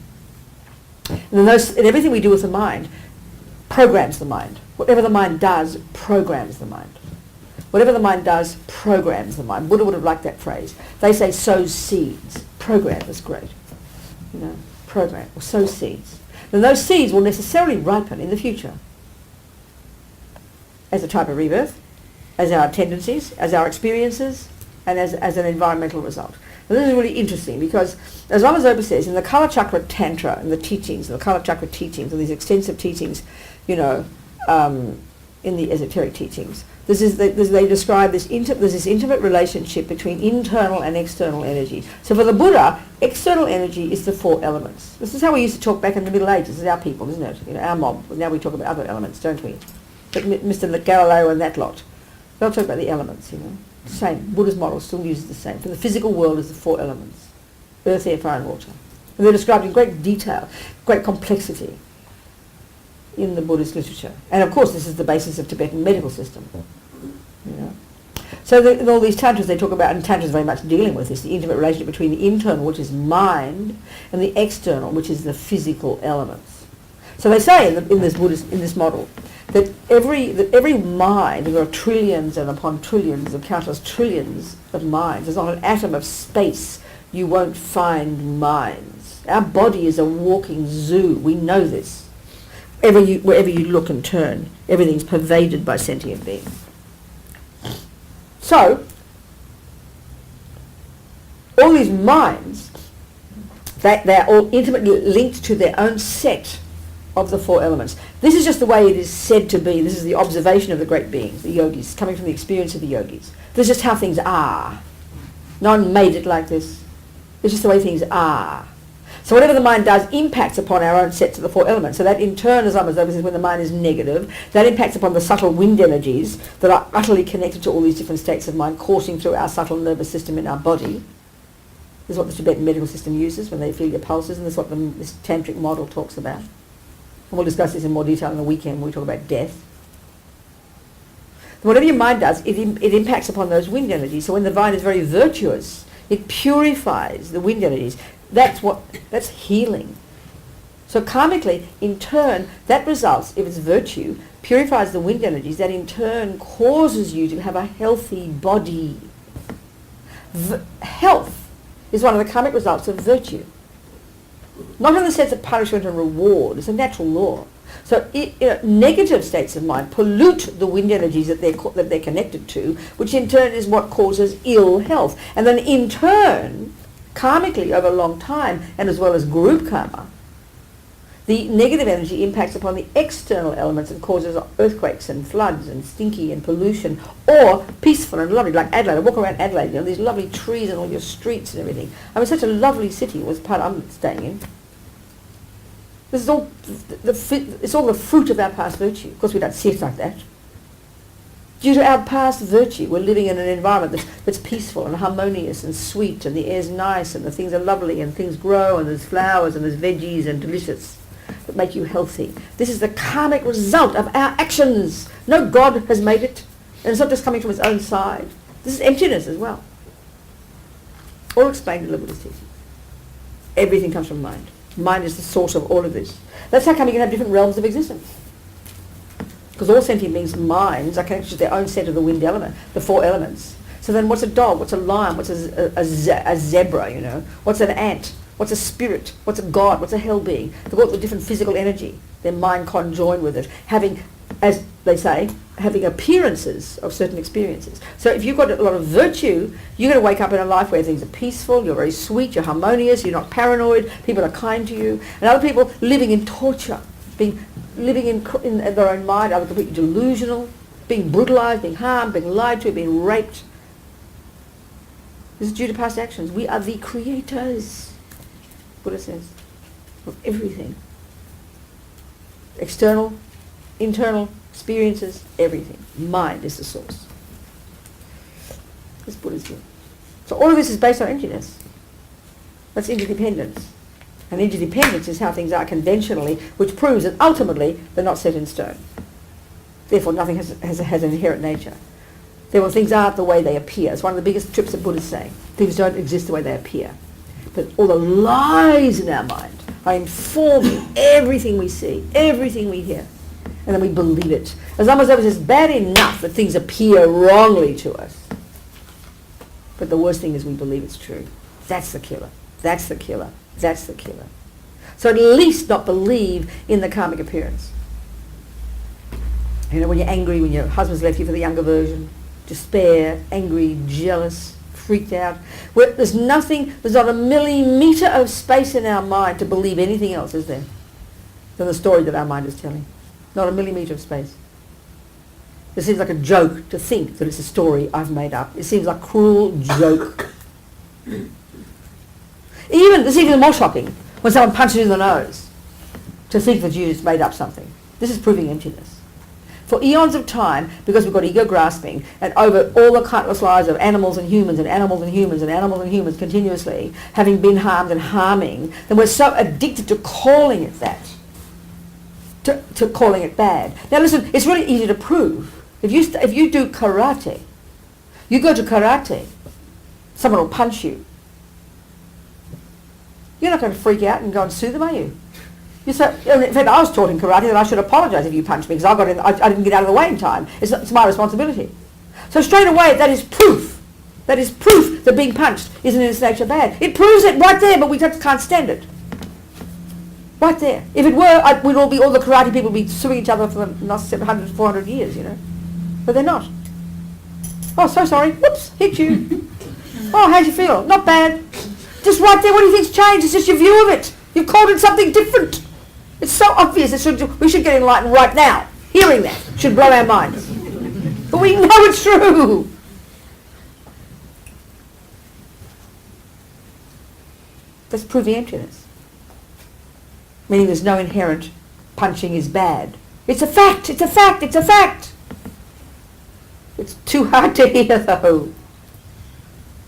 And everything we do with the mind programs the mind. Whatever the mind does programs the mind. Whatever the mind does programs the mind. Buddha would have liked that phrase. They say sows seeds. Program is great. Program or sow seeds. Then those seeds will necessarily ripen in the future as a type of rebirth, as our tendencies, as our experiences, and as an environmental result. And this is really interesting because, as Lama Zopa says, in the Kala Chakra Tantra and the teachings, the Kala Chakra teachings, and these extensive teachings, in the esoteric teachings, they describe there's this intimate relationship between internal and external energy. So for the Buddha, external energy is the 4 elements. This is how we used to talk back in the Middle Ages. This is our people, isn't it? Our mob. Now we talk about other elements, don't we? But Mr. Galileo and that lot, they'll talk about the elements, Same. Buddha's model still uses the same. For the physical world is the 4 elements. Earth, air, fire and water. And they're described in great detail, great complexity in the Buddhist literature. And of course this is the basis of Tibetan medical system. So in all these tantras they talk about, and tantras very much dealing with this, the intimate relationship between the internal, which is mind, and the external, which is the physical elements. So they say in this model that every mind, there are trillions and upon trillions and countless trillions of minds. There's not an atom of space you won't find minds. Our body is a walking zoo. We know this. Wherever you look and turn, everything's pervaded by sentient beings. So, all these minds, they're all intimately linked to their own set of the 4 elements. This is just the way it is said to be. This is the observation of the great beings, the yogis, coming from the experience of the yogis. This is just how things are. No one made it like this. It's just the way things are. So whatever the mind does impacts upon our own sets of the 4 elements. So that in turn, as Lama Zopa says, when the mind is negative, that impacts upon the subtle wind energies that are utterly connected to all these different states of mind coursing through our subtle nervous system in our body. This is what the Tibetan medical system uses when they feel your pulses, and this is what this tantric model talks about. And we'll discuss this in more detail on the weekend when we talk about death. Whatever your mind does, it impacts upon those wind energies. So when the mind is very virtuous, it purifies the wind energies. That's healing. So karmically, in turn, that results, if it's virtue, purifies the wind energies, that in turn causes you to have a healthy body. Health is one of the karmic results of virtue. Not in the sense of punishment and reward, it's a natural law. So negative states of mind pollute the wind energies that they're connected to, which in turn is what causes ill health. And then in turn, karmically over a long time, and as well as group karma, the negative energy impacts upon the external elements and causes earthquakes and floods and stinky and pollution, or peaceful and lovely, like Adelaide. I walk around Adelaide, these lovely trees and all your streets and everything. I mean, such a lovely city was the part I'm staying in. This is all it's all the fruit of our past virtue. Of course, we don't see it like that. Due to our past virtue, we're living in an environment that's peaceful and harmonious and sweet, and the air's nice, and the things are lovely, and things grow, and there's flowers, and there's veggies, and delicious. that make you healthy. This is the karmic result of our actions. No God has made it. And it's not just coming from its own side. This is emptiness as well. All explained in the Buddhist teachings. Everything comes from mind. Mind is the source of all of this. That's how come you can have different realms of existence. Because all sentient beings' minds are connected to their own set of the wind element, the 4 elements. So then what's a dog? What's a lion? What's a zebra, you know? What's an ant? What's a spirit? What's a god? What's a hell being? They've got the different physical energy. Their mind conjoined with it. Having, as they say, having appearances of certain experiences. So if you've got a lot of virtue, you're going to wake up in a life where things are peaceful, you're very sweet, you're harmonious, you're not paranoid, people are kind to you. And other people living in torture, living in their own mind, are completely delusional, being brutalized, being harmed, being lied to, being raped. This is due to past actions. We are the creators, Buddha says, of everything. External, internal experiences, everything. Mind is the source. This Buddha's view. So all of this is based on emptiness. That's interdependence. And interdependence is how things are conventionally, which proves that ultimately they're not set in stone. Therefore nothing has an inherent nature. Therefore things aren't the way they appear. It's one of the biggest trips that Buddha's saying. Things don't exist the way they appear. But all the lies in our mind are informing everything we see, everything we hear. And then we believe it. As long as it's bad enough that things appear wrongly to us. But the worst thing is we believe it's true. That's the killer. That's the killer. That's the killer. So at least not believe in the karmic appearance. You know, when you're angry, when your husband's left you for the younger version, despair, angry, jealous, freaked out. There's not a millimetre of space in our mind to believe anything else, is there, than the story that our mind is telling. Not a millimetre of space. It seems like a joke to think that it's a story I've made up. It seems like a cruel joke. This is even more shocking when someone punches you in the nose to think that you just made up something. This is proving emptiness. For eons of time, because we've got ego grasping, and over all the countless lives of animals and humans and animals and humans and animals and humans continuously having been harmed and harming, then we're so addicted to calling it that, to calling it bad. Now listen, it's really easy to prove. If you do karate, you go to karate, someone will punch you. You're not going to freak out and go and sue them, are you? You say, in fact, I was taught in karate that I should apologise if you punched me because I didn't get out of the way in time. It's my responsibility. So straight away, that is proof. That is proof that being punched isn't in its nature bad. It proves it right there, but we just can't stand it. Right there. If it were, all the karate people would be suing each other for the last 700, 400 years, you know. But they're not. Oh, so sorry. Whoops, hit you. Oh, how'd you feel? Not bad. Just right there, what do you think's changed? It's just your view of it. You've called it something different. It's so obvious. We should get enlightened right now. Hearing that should blow our minds. But we know it's true. That's proving emptiness. Meaning there's no inherent punching is bad. It's a fact. It's a fact. It's a fact. It's too hard to hear, though.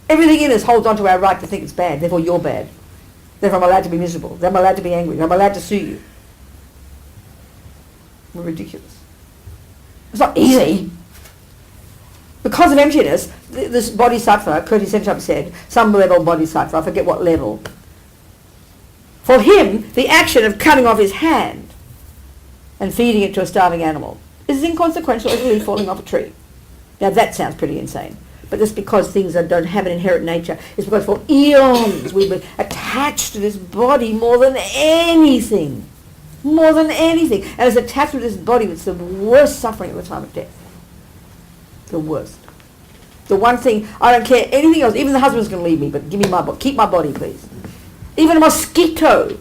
Everything in us holds on to our right to think it's bad. Therefore, you're bad. Therefore, I'm allowed to be miserable. Then I'm allowed to be angry. I'm allowed to sue you. We're ridiculous. It's not easy. Because of emptiness, this bodhisattva, Kirti Senchab said, some level bodhisattva, I forget what level. For him, the action of cutting off his hand and feeding it to a starving animal is inconsequential as a leaf falling off a tree. Now that sounds pretty insane. But just because things don't have an inherent nature, it's because for eons we've been attached to this body more than anything. More than anything. And it's attached to this body that's the worst suffering at the time of death. The worst. The one thing, I don't care anything else, even the husband's going to leave me, but give me my body, keep my body please. Even a mosquito,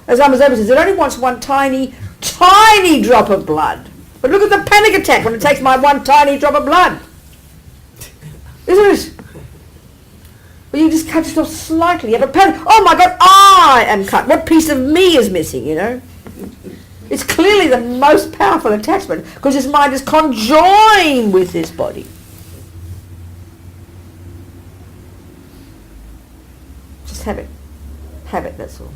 as Amazon says, it only wants one tiny, tiny drop of blood. But look at the panic attack when it takes my one tiny drop of blood. Isn't it? Well, you just cut yourself slightly. You have a panic. Oh my God, I am cut. What piece of me is missing, you know? It's clearly the most powerful attachment because his mind is conjoined with this body. Just have it. Have it, that's all.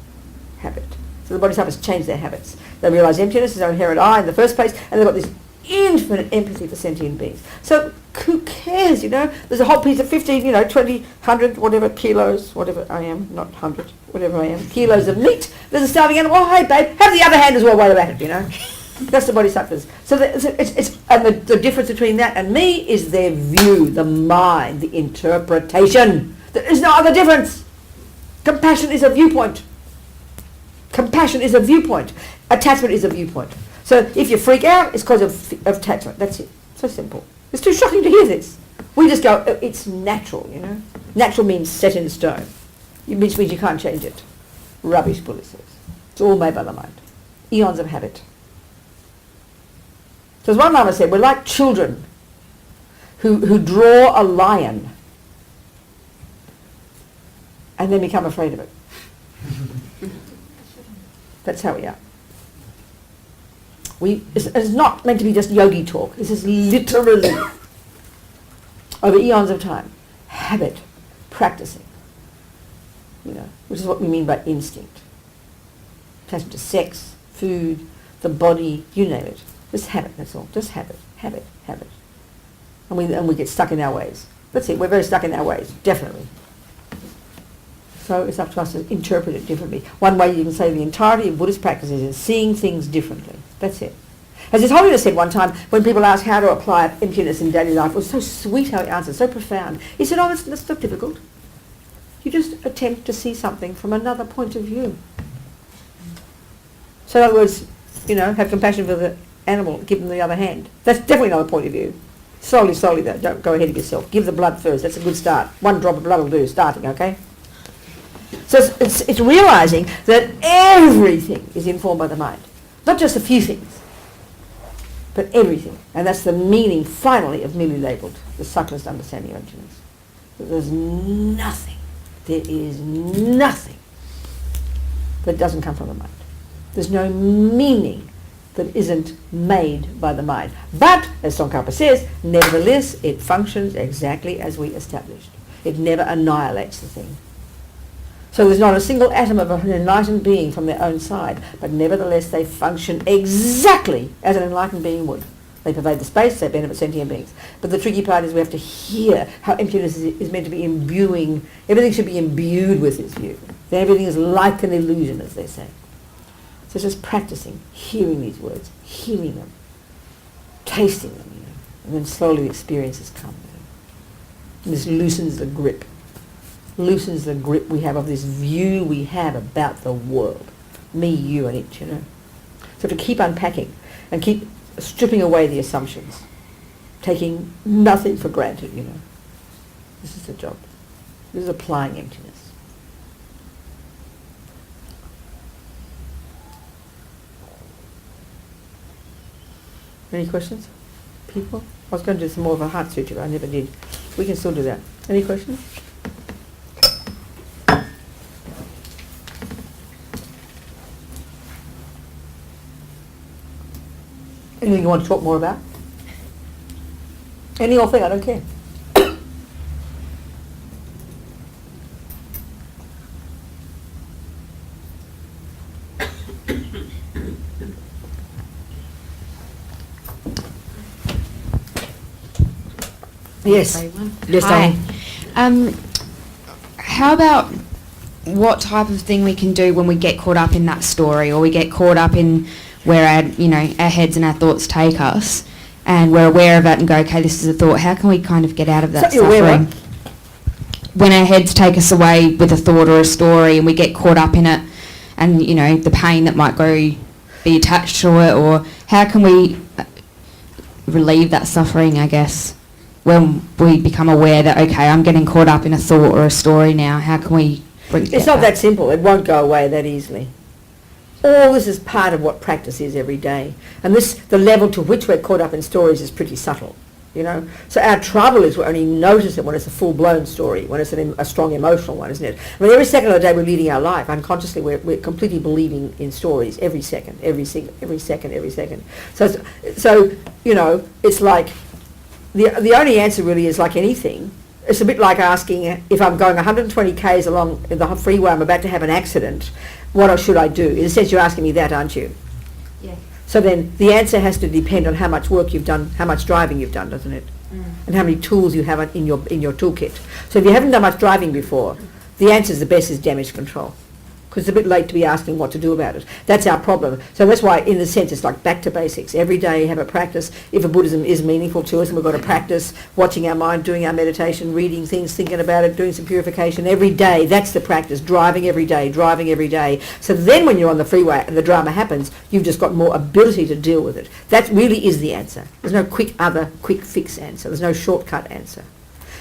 Have it. So the bodhisattvas change their habits. They realise emptiness is their inherent I in the first place, and they've got this infinite empathy for sentient beings. So who cares, you know? There's a whole piece of 15, 20, 100, whatever kilos, whatever I am, not 100, whatever I am, kilos of meat. There's a starving animal. Oh, hey, babe, have the other hand as well while you're at it, you know? That's the bodhisattvas. So the difference between that and me is their view, the mind, the interpretation. There is no other difference. Compassion is a viewpoint. Compassion is a viewpoint. Attachment is a viewpoint. So if you freak out, it's because of attachment. That's it. So simple. It's too shocking to hear this. We just go, oh, it's natural, you know. Natural means set in stone. Which means you can't change it. Rubbish, Buddha says. It's all made by the mind. Eons of habit. So as one Lama said, we're like children who draw a lion and then become afraid of it. That's how we are. It's not meant to be just yogi talk. This is literally, over eons of time, habit, practicing, you know, which is what we mean by instinct. Attachment to sex, food, the body, you name it. Just habit, that's all. Just habit. And we get stuck in our ways. That's it, we're very stuck in our ways, definitely. So it's up to us to interpret it differently. One way you can say the entirety of Buddhist practices is seeing things differently. That's it. As His Holiness said one time, when people asked how to apply emptiness in daily life, it was so sweet how he answered, so profound. He said, oh, that's not difficult. You just attempt to see something from another point of view. So in other words, you know, have compassion for the animal, give them the other hand. That's definitely another point of view. Slowly though, don't go ahead of yourself. Give the blood first, that's a good start. One drop of blood will do, starting, okay? So it's realising that everything is informed by the mind. Not just a few things, but everything. And that's the meaning, finally, of merely labelled, the subtlest understanding of emptiness. That there is nothing that doesn't come from the mind. There's no meaning that isn't made by the mind. But, as Tsongkhapa says, nevertheless, it functions exactly as we established. It never annihilates the thing. So there's not a single atom of an enlightened being from their own side, but nevertheless they function exactly as an enlightened being would. They pervade the space, they benefit sentient beings. But the tricky part is we have to hear how emptiness is meant to be imbuing, everything should be imbued with this view. Then everything is like an illusion, as they say. So it's just practicing, hearing these words, hearing them, tasting them, you know, and then slowly the experiences come. You know. And this loosens the grip. Loosens the grip we have of this view we have about the world. Me, you and it, you know. So to keep unpacking and keep stripping away the assumptions, taking nothing for granted, you know. This is the job. This is applying emptiness. Any questions? People? I was going to do some more of a heart suture, but I never did. We can still do that. Any questions? Anything you want to talk more about? Any old thing, I don't care. Yes. Yes, Hi. How about what type of thing we can do when we get caught up in that story, or we get caught up in where our heads and our thoughts take us, and we're aware of it and go, okay, this is a thought. How can we kind of get out of that suffering? When our heads take us away with a thought or a story and we get caught up in it, and the pain that might be attached to it, or how can we relieve that suffering, I guess, when we become aware that, okay, I'm getting caught up in a thought or a story now. How can we bring it It's not that simple. It won't go away that easily. All this is part of what practice is every day. And the level to which we're caught up in stories is pretty subtle, So our trouble is we only notice it when it's a full-blown story, when it's a strong emotional one, isn't it? I mean, every second of the day we're leading our life. Unconsciously we're completely believing in stories every second. So it's like, the only answer really is like anything. It's a bit like asking if I'm going 120 k's along the freeway, I'm about to have an accident. what should I do? In a sense, you're asking me that, aren't you? Yeah. So then the answer has to depend on how much work you've done, how much driving you've done, doesn't it? And how many tools you have in your toolkit. So if you haven't done much driving before, the answer is the best is damage control. Because it's a bit late to be asking what to do about it. That's our problem. So that's why, in a sense, it's like back to basics. Every day have a practice. If a Buddhism is meaningful to us, and we've got to practice watching our mind, doing our meditation, reading things, thinking about it, doing some purification every day. That's the practice. Driving every day, driving every day. So then when you're on the freeway and the drama happens, you've just got more ability to deal with it. That really is the answer. There's no quick fix answer. There's no shortcut answer.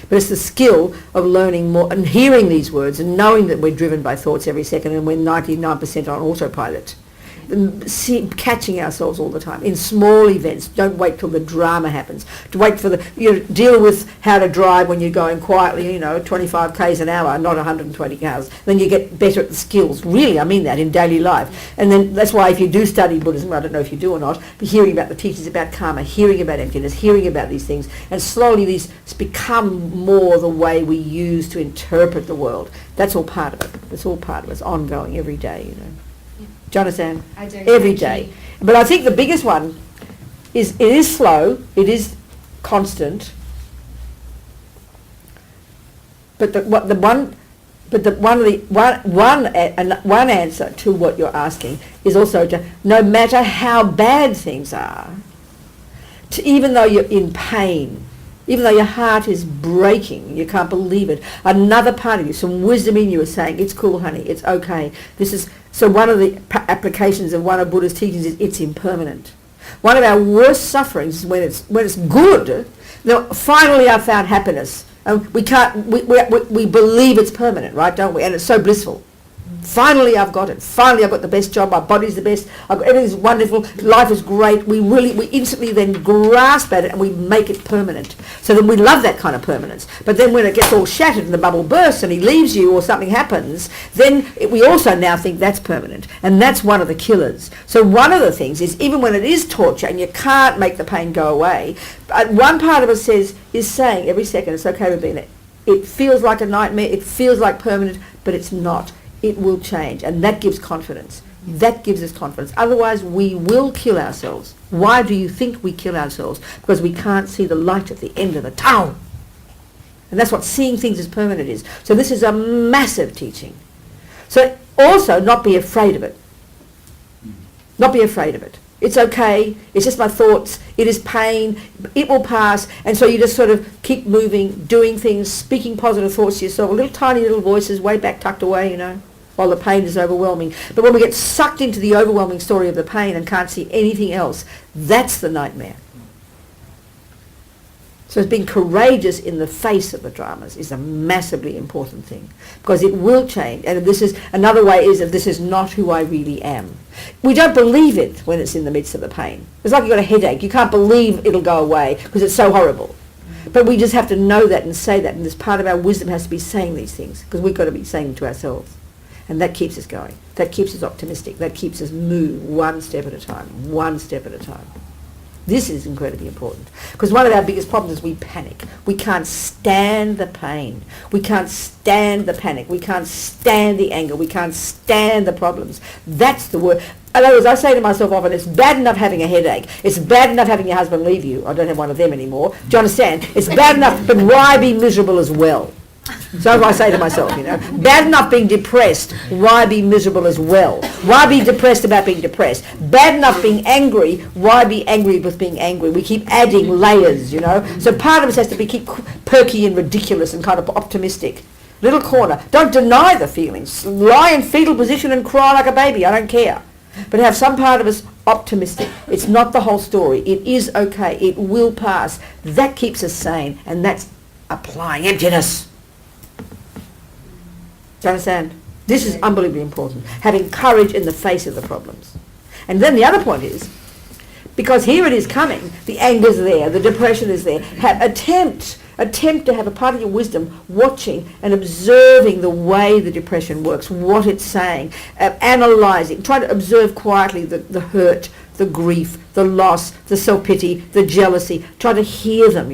But it's the skill of learning more and hearing these words and knowing that we're driven by thoughts every second and we're 99% on autopilot. Catching ourselves all the time in small events. Don't wait till the drama happens. To wait for deal with how to drive when you're going quietly, 25 k's an hour, not 120 k's. Then you get better at the skills. Really, I mean that in daily life. And then that's why if you do study Buddhism, I don't know if you do or not, but hearing about the teachings about karma, hearing about emptiness, hearing about these things, and slowly these become more the way we use to interpret the world. That's all part of it. It's all part of it. It's ongoing every day, Do you understand? I do. Every day. But I think the biggest one is it is slow, it is constant. But one answer to what you're asking is also to, no matter how bad things are, to even though you're in pain, even though your heart is breaking, you can't believe it, another part of you, some wisdom in you is saying, it's cool, honey, it's okay. So one of the applications of one of Buddha's teachings is it's impermanent. One of our worst sufferings is when it's good. Now, finally I've found happiness. We believe it's permanent, right, don't we? And it's so blissful. Finally I've got it. Finally I've got the best job, my body's the best, everything's wonderful, life is great. We instantly then grasp at it and we make it permanent. So then we love that kind of permanence. But then when it gets all shattered and the bubble bursts and he leaves you or something happens, then we also now think that's permanent. And that's one of the killers. So one of the things is, even when it is torture and you can't make the pain go away, one part of us is saying every second, it's okay to be in it. It feels like a nightmare, it feels like permanent, but it's not. It will change, and that gives confidence. That gives us confidence. Otherwise, we will kill ourselves. Why do you think we kill ourselves? Because we can't see the light at the end of the tunnel. And that's what seeing things as permanent is. So this is a massive teaching. So also, not be afraid of it. Not be afraid of it. It's okay. It's just my thoughts. It is pain. It will pass. And so you just sort of keep moving, doing things, speaking positive thoughts to yourself, little tiny little voices way back tucked away, while the pain is overwhelming. But when we get sucked into the overwhelming story of the pain and can't see anything else, that's the nightmare. So being courageous in the face of the dramas is a massively important thing, because it will change. And this is another way is that this is not who I really am. We don't believe it when it's in the midst of the pain. It's like you've got a headache. You can't believe it'll go away because it's so horrible. But we just have to know that and say that. And this part of our wisdom has to be saying these things, because we've got to be saying them to ourselves. And that keeps us going. That keeps us optimistic. That keeps us move one step at a time, one step at a time. This is incredibly important, because one of our biggest problems is we panic. We can't stand the pain. We can't stand the panic. We can't stand the anger. We can't stand the problems. That's the word. In other words, I say to myself often, it's bad enough having a headache. It's bad enough having your husband leave you. I don't have one of them anymore. Do you understand? It's bad enough, but why be miserable as well? So I say to myself, bad enough being depressed, why be miserable as well? Why be depressed about being depressed? Bad enough being angry, why be angry with being angry? We keep adding layers, So part of us has to be keep perky and ridiculous and kind of optimistic. Little corner. Don't deny the feelings. Lie in fetal position and cry like a baby. I don't care. But have some part of us optimistic. It's not the whole story. It is okay. It will pass. That keeps us sane, and that's applying emptiness. Do you understand? This is unbelievably important. Having courage in the face of the problems. And then the other point is, because here it is coming, the anger's there, the depression is there. Attempt to have a part of your wisdom watching and observing the way the depression works, what it's saying, analysing, try to observe quietly the hurt, the grief, the loss, the self-pity, the jealousy. Try to hear them,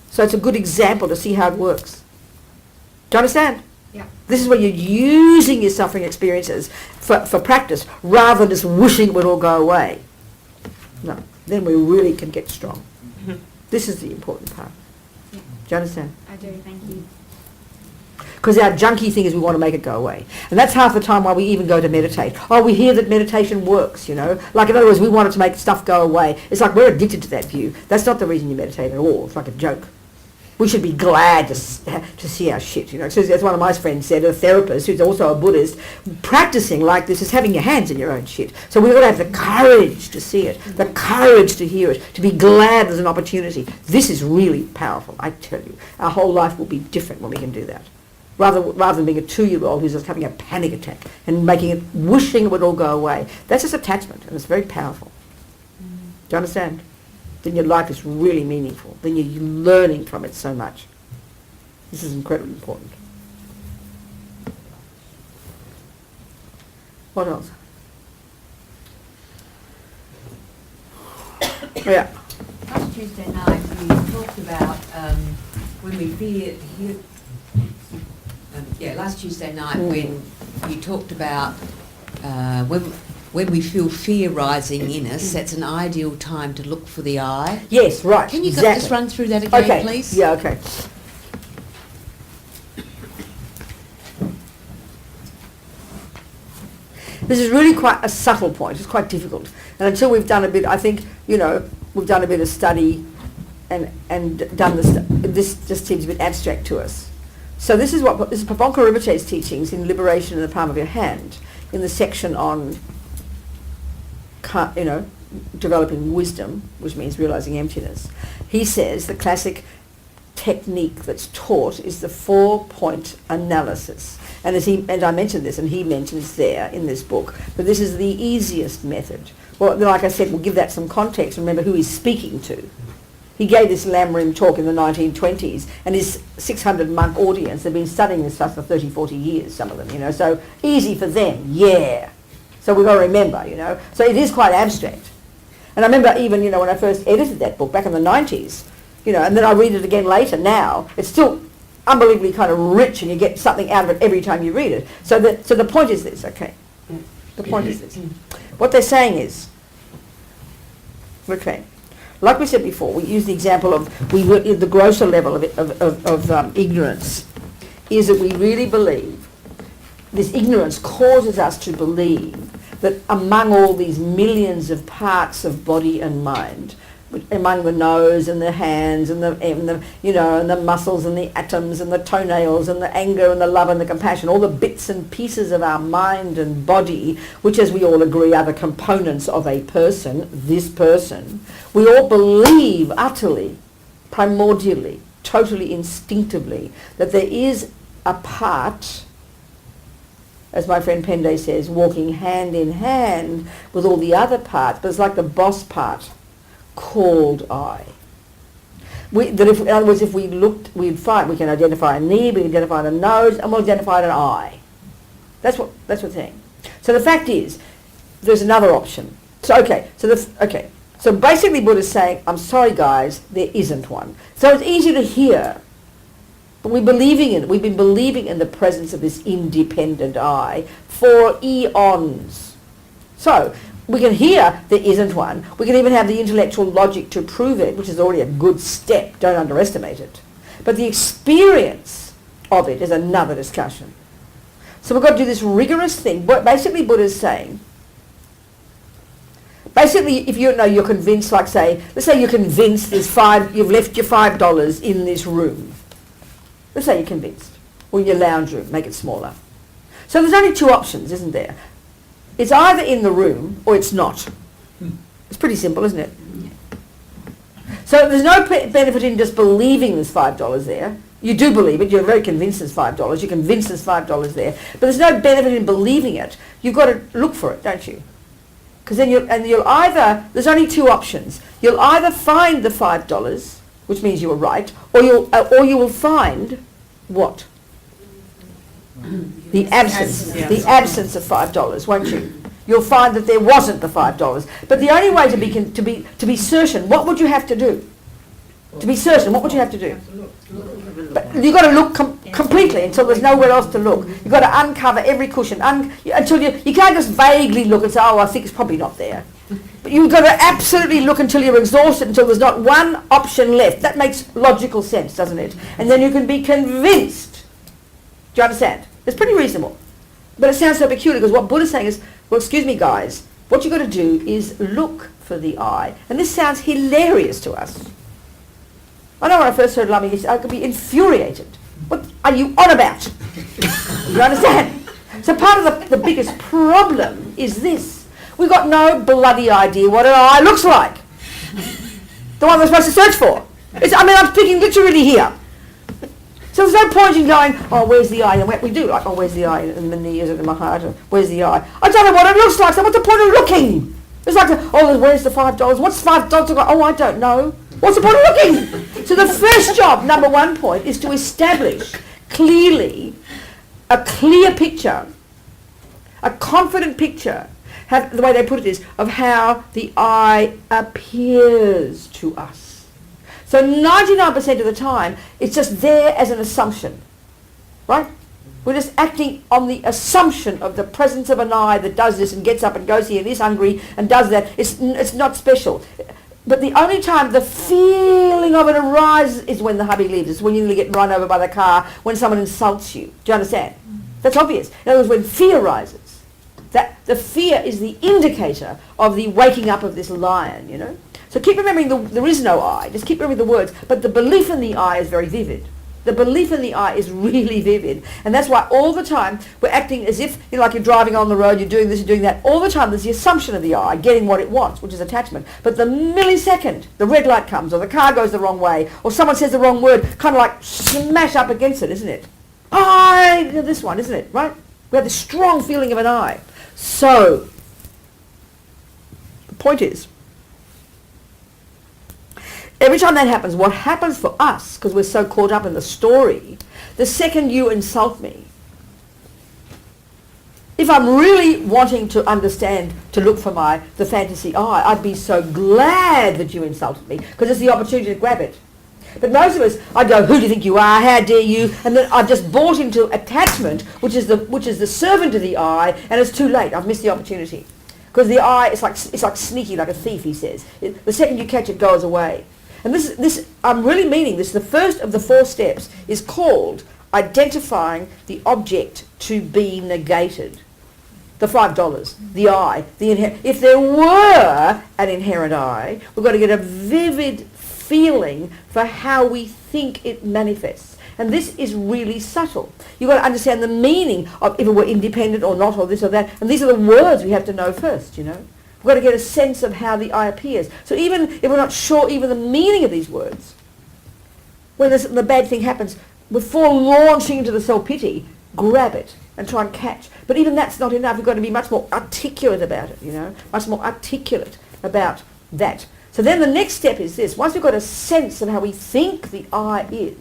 So it's a good example to see how it works. Do you understand? Yeah. This is where you're using your suffering experiences for practice rather than just wishing it would all go away. No, then we really can get strong. This is the important part. Yeah. Do you understand? I do, thank you. Because our junky thing is we want to make it go away. And that's half the time why we even go to meditate. Oh, we hear that meditation works, you know. Like, in other words, we want it to make stuff go away. It's like we're addicted to that view. That's not the reason you meditate at all. It's like a joke. We should be glad to see our shit, you know. So as one of my friends said, a therapist who's also a Buddhist, practicing like this is having your hands in your own shit. So we've got to have the courage to see it, the courage to hear it, to be glad there's an opportunity. This is really powerful, I tell you. Our whole life will be different when we can do that. Rather than being a 2-year-old who's just having a panic attack and making it, wishing it would all go away. That's just attachment, and it's very powerful. Do you understand? Then your life is really meaningful. Then you're learning from it so much. This is incredibly important. What else? Yeah. Last Tuesday night we talked about when we last Tuesday night when you talked about when we feel fear rising in us, that's an ideal time to look for the eye. Yes, right. Can you exactly. just run through that again, please? Yeah, okay. This is really quite a subtle point. It's quite difficult. And until we've done a bit, I think, you know, we've done a bit of study and done this, this just seems a bit abstract to us. So this is Pavanka Rinpoche's teachings in Liberation in the Palm of Your Hand, in the section on, you know, developing wisdom, which means realizing emptiness. He says the classic technique that's taught is the 4-point analysis. And I mentioned this, and he mentions there in this book, but this is the easiest method. Well, like I said, we'll give that some context. Remember who he's speaking to. He gave this Lamrim talk in the 1920s, and his 600 monk audience, they've been studying this stuff for 30, 40 years, some of them, you know, so easy for them, yeah. So we've got to remember, you know. So it is quite abstract. And I remember even, you know, when I first edited that book back in the 90s, you know, and then I read it again later now, it's still unbelievably kind of rich, and you get something out of it every time you read it. So the point is this, okay? The point is this. What they're saying is, okay, like we said before, we use the example of the grosser level of ignorance is that we really believe, this ignorance causes us to believe that among all these millions of parts of body and mind, among the nose and the hands and the you know, and the muscles and the atoms and the toenails and the anger and the love and the compassion, all the bits and pieces of our mind and body, which as we all agree are the components of a person, this person, we all believe utterly, primordially, totally instinctively, that there is a part, as my friend Pende says, walking hand in hand with all the other parts, but it's like the boss part, called I. In other words, if we looked, we'd find we can identify a knee, we can identify a nose, and we'll identify an eye. That's what the thing. So the fact is, there's another option. So So basically, Buddha's saying, "I'm sorry, guys, there isn't one." So it's easy to hear, but we've been believing in the presence of this independent I for eons. So we can hear there isn't one. We can even have the intellectual logic to prove it, which is already a good step. Don't underestimate it. But the experience of it is another discussion. So we've got to do this rigorous thing. Basically, Buddha's saying, basically, if you're convinced, like let's say you're convinced you've left your $5 in this room. Let's say you're convinced. Or in your lounge room, make it smaller. So there's only two options, isn't there? It's either in the room or it's not. It's pretty simple, isn't it? So there's no benefit in just believing there's $5 there. You do believe it. You're very convinced there's $5. You're convinced there's $5 there. But there's no benefit in believing it. You've got to look for it, don't you? Because then you'll either, there's only two options. You'll either find the $5, which means you were right, or you will find what? The absence of $5, won't you? You'll find that there wasn't the $5. But the only way to be certain, what would you have to do? To be certain, what would you have to do? But you've got to look completely until there's nowhere else to look. You've got to uncover every cushion until you can't just vaguely look and say, oh, I think it's probably not there. But you've got to absolutely look until you're exhausted, until there's not one option left. That makes logical sense, doesn't it? And then you can be convinced. Do you understand? It's pretty reasonable. But it sounds so peculiar because what Buddha's saying is, well, excuse me, guys, what you've got to do is look for the I. And this sounds hilarious to us. I know when I first heard Lama, I could be infuriated. What are you on about? You understand? So part of the biggest problem is this. We've got no bloody idea what an eye looks like. The one we're supposed to search for. I'm speaking literally here. So there's no point in going, oh, where's the eye? And we do, like, oh, where's the eye? In the knee, is it in my heart? Or, where's the eye? I don't know what it looks like, so what's the point of looking? It's like, where's the $5? What's $5 look like? Oh, I don't know. What's the point of looking? So the first job, number one point, is to establish clearly a clear picture, a confident picture, the way they put it is, of how the I appears to us. So 99% of the time, it's just there as an assumption, right? We're just acting on the assumption of the presence of an I that does this and gets up and goes here and is hungry and does that. It's not special. But the only time the feeling of it arises is when the hubby leaves. It's when you nearly get run over by the car, when someone insults you. Do you understand? That's obvious. In other words, when fear arises, that the fear is the indicator of the waking up of this lion, you know. So keep remembering there is no I. Just keep remembering the words. But the belief in the I is very vivid. The belief in the I is really vivid. And that's why all the time we're acting as if, like you're driving on the road, you're doing this, you're doing that. All the time there's the assumption of the I, getting what it wants, which is attachment. But the millisecond the red light comes, or the car goes the wrong way, or someone says the wrong word, kind of like smash up against it, isn't it? I, this one, isn't it? Right? We have this strong feeling of an I. So, the point is, every time that happens, what happens for us, because we're so caught up in the story, the second you insult me, if I'm really wanting to understand, to look for the fantasy I, I'd be so glad that you insulted me, because it's the opportunity to grab it. But most of us, I'd go, who do you think you are? How dare you? And then I've just bought into attachment, which is the servant of the I, and it's too late. I've missed the opportunity. Because the I, it's like sneaky, like a thief, he says. The second you catch it, goes away. And this, I'm really meaning this, the first of the 4 steps is called identifying the object to be negated. The $5, the I, if there were an inherent I, we've got to get a vivid feeling for how we think it manifests. And this is really subtle. You've got to understand the meaning of if it were independent or not, or this or that. And these are the words we have to know first, you know. We've got to get a sense of how the I appears. So even if we're not sure even the meaning of these words, when the bad thing happens, before launching into the self-pity, grab it and try and catch. But even that's not enough. We've got to be much more articulate about it, you know, much more articulate about that. So then the next step is this. Once we've got a sense of how we think the I is,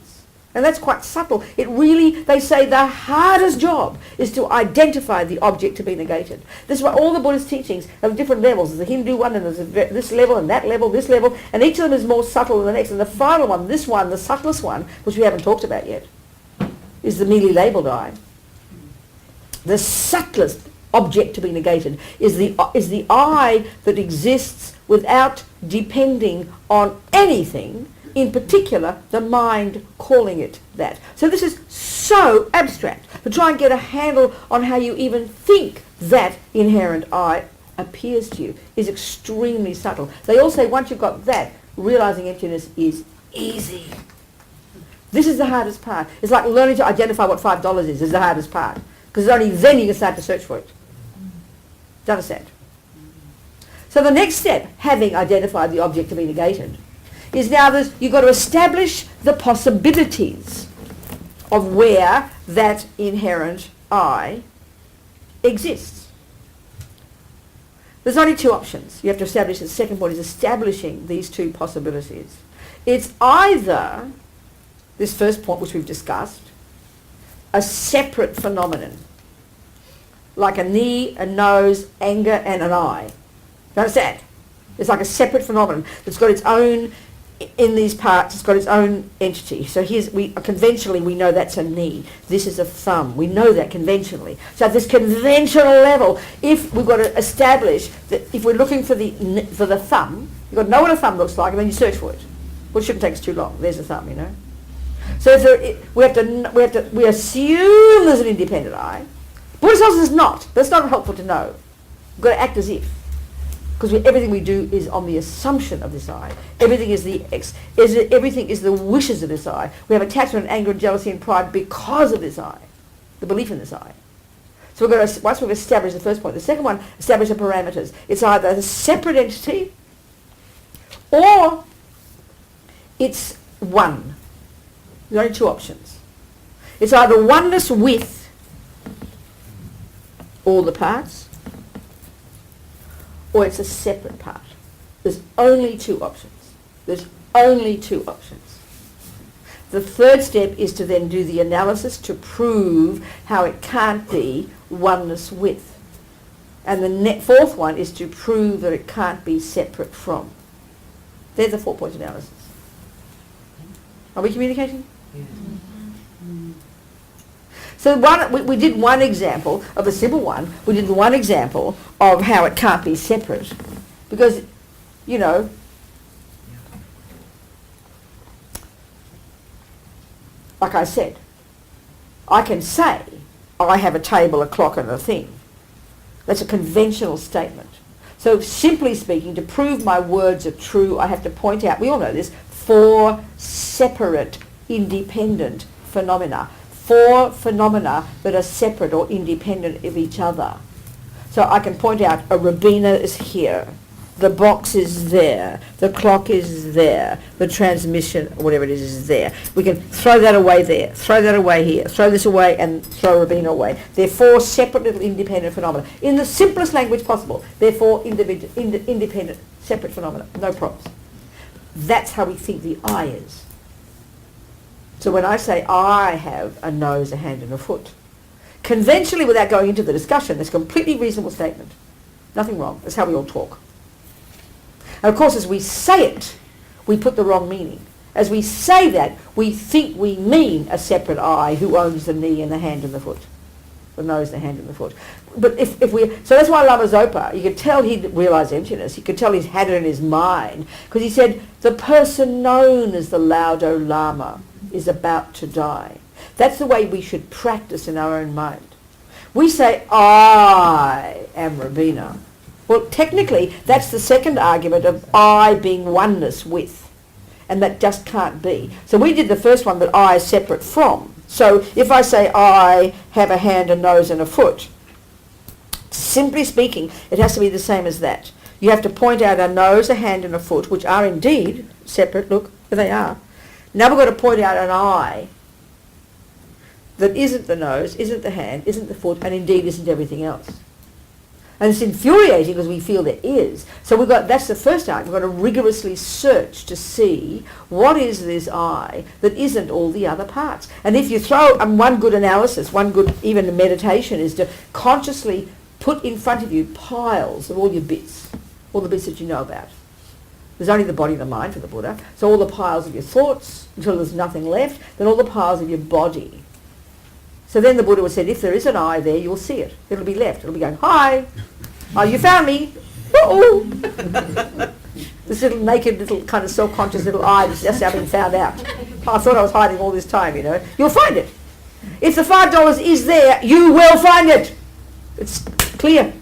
and that's quite subtle, it really, they say the hardest job is to identify the object to be negated. This is why all the Buddhist teachings have different levels. There's a Hindu one, and there's this level, and that level, this level, and each of them is more subtle than the next. And the final one, this one, the subtlest one, which we haven't talked about yet, is the merely labelled I. The subtlest object to be negated is the I that exists without depending on anything, in particular the mind calling it that. So this is so abstract. To try and get a handle on how you even think that inherent I appears to you is extremely subtle. They all say once you've got that, realising emptiness is easy. This is the hardest part. It's like learning to identify what $5 is the hardest part. Because only then you can start to search for it. Do you understand? So the next step, having identified the object to be negated, is now you've got to establish the possibilities of where that inherent I exists. There's only 2 options. You have to establish, the second point is establishing these 2 possibilities. It's either, this first point which we've discussed, a separate phenomenon, like a knee, a nose, anger, and an eye. You understand? It's like a separate phenomenon that's got its own in these parts, it's got its own entity. So conventionally we know that's a knee. This is a thumb. We know that conventionally. So at this conventional level, if we've got to establish that if we're looking for the thumb, you've got to know what a thumb looks like, and then you search for it. Well, it shouldn't take us too long. There's a thumb, you know. So we assume there's an independent eye. Buddha tells us not. That's not helpful to know. We've got to act as if. Because everything we do is on the assumption of this eye. Everything is everything is the wishes of this eye. We have attachment, anger, jealousy, and pride because of this eye, the belief in this eye. So we're going to, once we've established the first point, the second one, establish the parameters. It's either a separate entity, or it's one. There are only two options. It's either oneness with all the parts, or it's a separate part. There's only two options. There's only two options. The third step is to then do the analysis to prove how it can't be oneness with. And the fourth one is to prove that it can't be separate from. They're the 4 point analysis. Are we communicating? Yeah. So we did one example of a simple one. We did one example of how it can't be separate. Because, you know, like I said, I can say, I have a table, a clock and a thing. That's a conventional statement. So simply speaking, to prove my words are true, I have to point out, we all know this, 4 separate, independent phenomena. 4 phenomena that are separate or independent of each other. So I can point out a Robina is here, the box is there, the clock is there, the transmission, whatever it is there. We can throw that away there, throw that away here, throw this away and throw Robina away. They're 4 separate little independent phenomena. In the simplest language possible, they're 4 independent, separate phenomena, no problems. That's how we think the I is. So when I say I have a nose, a hand and a foot, conventionally without going into the discussion, that's a completely reasonable statement. Nothing wrong. That's how we all talk. And of course as we say it, we put the wrong meaning. As we say that, we think we mean a separate I who owns the knee and the hand and the foot. The nose, the hand and the foot. But so that's why Lama Zopa, you could tell he'd realised emptiness. You could tell he's had it in his mind. Because he said, the person known as the Laudo Lama is about to die. That's the way we should practice in our own mind. We say, I am Robina. Well, technically, that's the second argument of I being oneness with. And that just can't be. So we did the first one, that I is separate from. So if I say I have a hand, a nose and a foot, simply speaking, it has to be the same as that. You have to point out a nose, a hand and a foot, which are indeed separate. Look, there they are. Now we've got to point out an I that isn't the nose, isn't the hand, isn't the foot, and indeed isn't everything else. And it's infuriating because we feel there is. So that's the first argument. We've got to rigorously search to see what is this I that isn't all the other parts. And if you throw one good analysis, one good even meditation is to consciously put in front of you piles of all your bits, all the bits that you know about. There's only the body and the mind for the Buddha. So all the piles of your thoughts until there's nothing left, then all the piles of your body. So then the Buddha would say, if there is an I there, you'll see it. It'll be left. It'll be going, hi. Oh, you found me. Uh-oh. This little naked, little kind of self-conscious little I that's just now been found out. Oh, I thought I was hiding all this time, you know. You'll find it. If the $5 is there, you will find it. It's clear.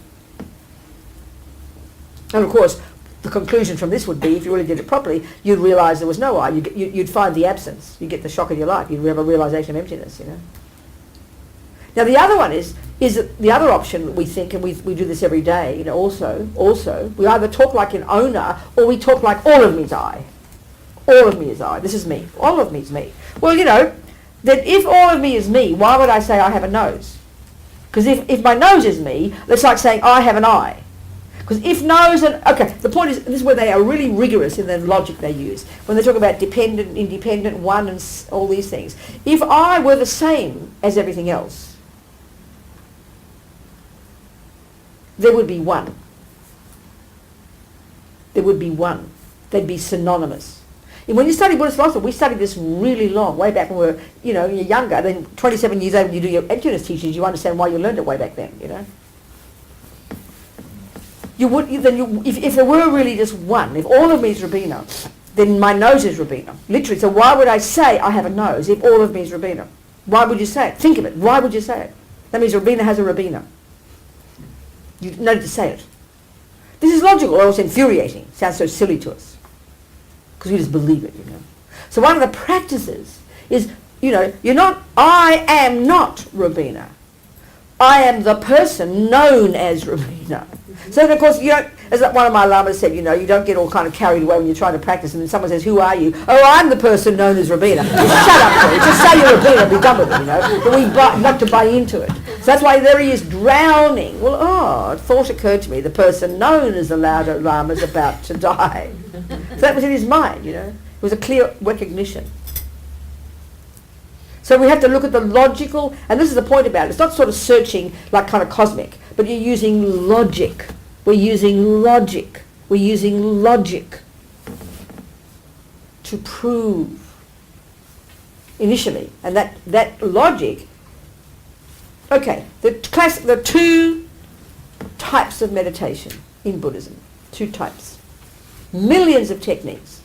And of course, the conclusion from this would be, if you really did it properly, you'd realise there was no I. You'd find the absence. You'd get the shock of your life. You'd have a realisation of emptiness, you know. Now the other one is the other option we think, and we do this every day, you know, also, we either talk like an owner or we talk like all of me is I. All of me is I. This is me. All of me is me. Well, you know, then if all of me is me, why would I say I have a nose? Because if my nose is me, it's like saying I have an eye. Because if nose and... Okay, the point is, this is where they are really rigorous in the logic they use. When they talk about dependent, independent, one and all these things. If I were the same as everything else, there would be one. There would be one. They'd be synonymous. And when you study Buddhist philosophy, we studied this really long, way back when we were, you're younger. Then 27 years old, when you do your emptiness teachings, you understand why you learned it way back then, If there were really just one, if all of me is Robina, then my nose is Robina. Literally. So why would I say I have a nose if all of me is Robina? Why would you say it? Think of it. Why would you say it? That means Robina has a Robina. You no need to say it. This is logical, or else infuriating. Sounds so silly to us. Because we just believe it, So one of the practices is, I am not Robina. I am the person known as Robina. So of course, as one of my lamas said, you don't get all kind of carried away when you're trying to practice, and then someone says, who are you? Oh, I'm the person known as Robina. Just shut up, Corey. Just say you're Robina and be done with it, But we like to buy into it. So that's why there he is drowning. Well, a thought occurred to me, the person known as the Lauda Lama is about to die. So that was in his mind, It was a clear recognition. So we have to look at the logical, and this is the point about it. It's not sort of searching like kind of cosmic, but you're using logic. We're using logic. We're using logic to prove initially. And that logic, okay, the two types of meditation in Buddhism, two types. Millions of techniques.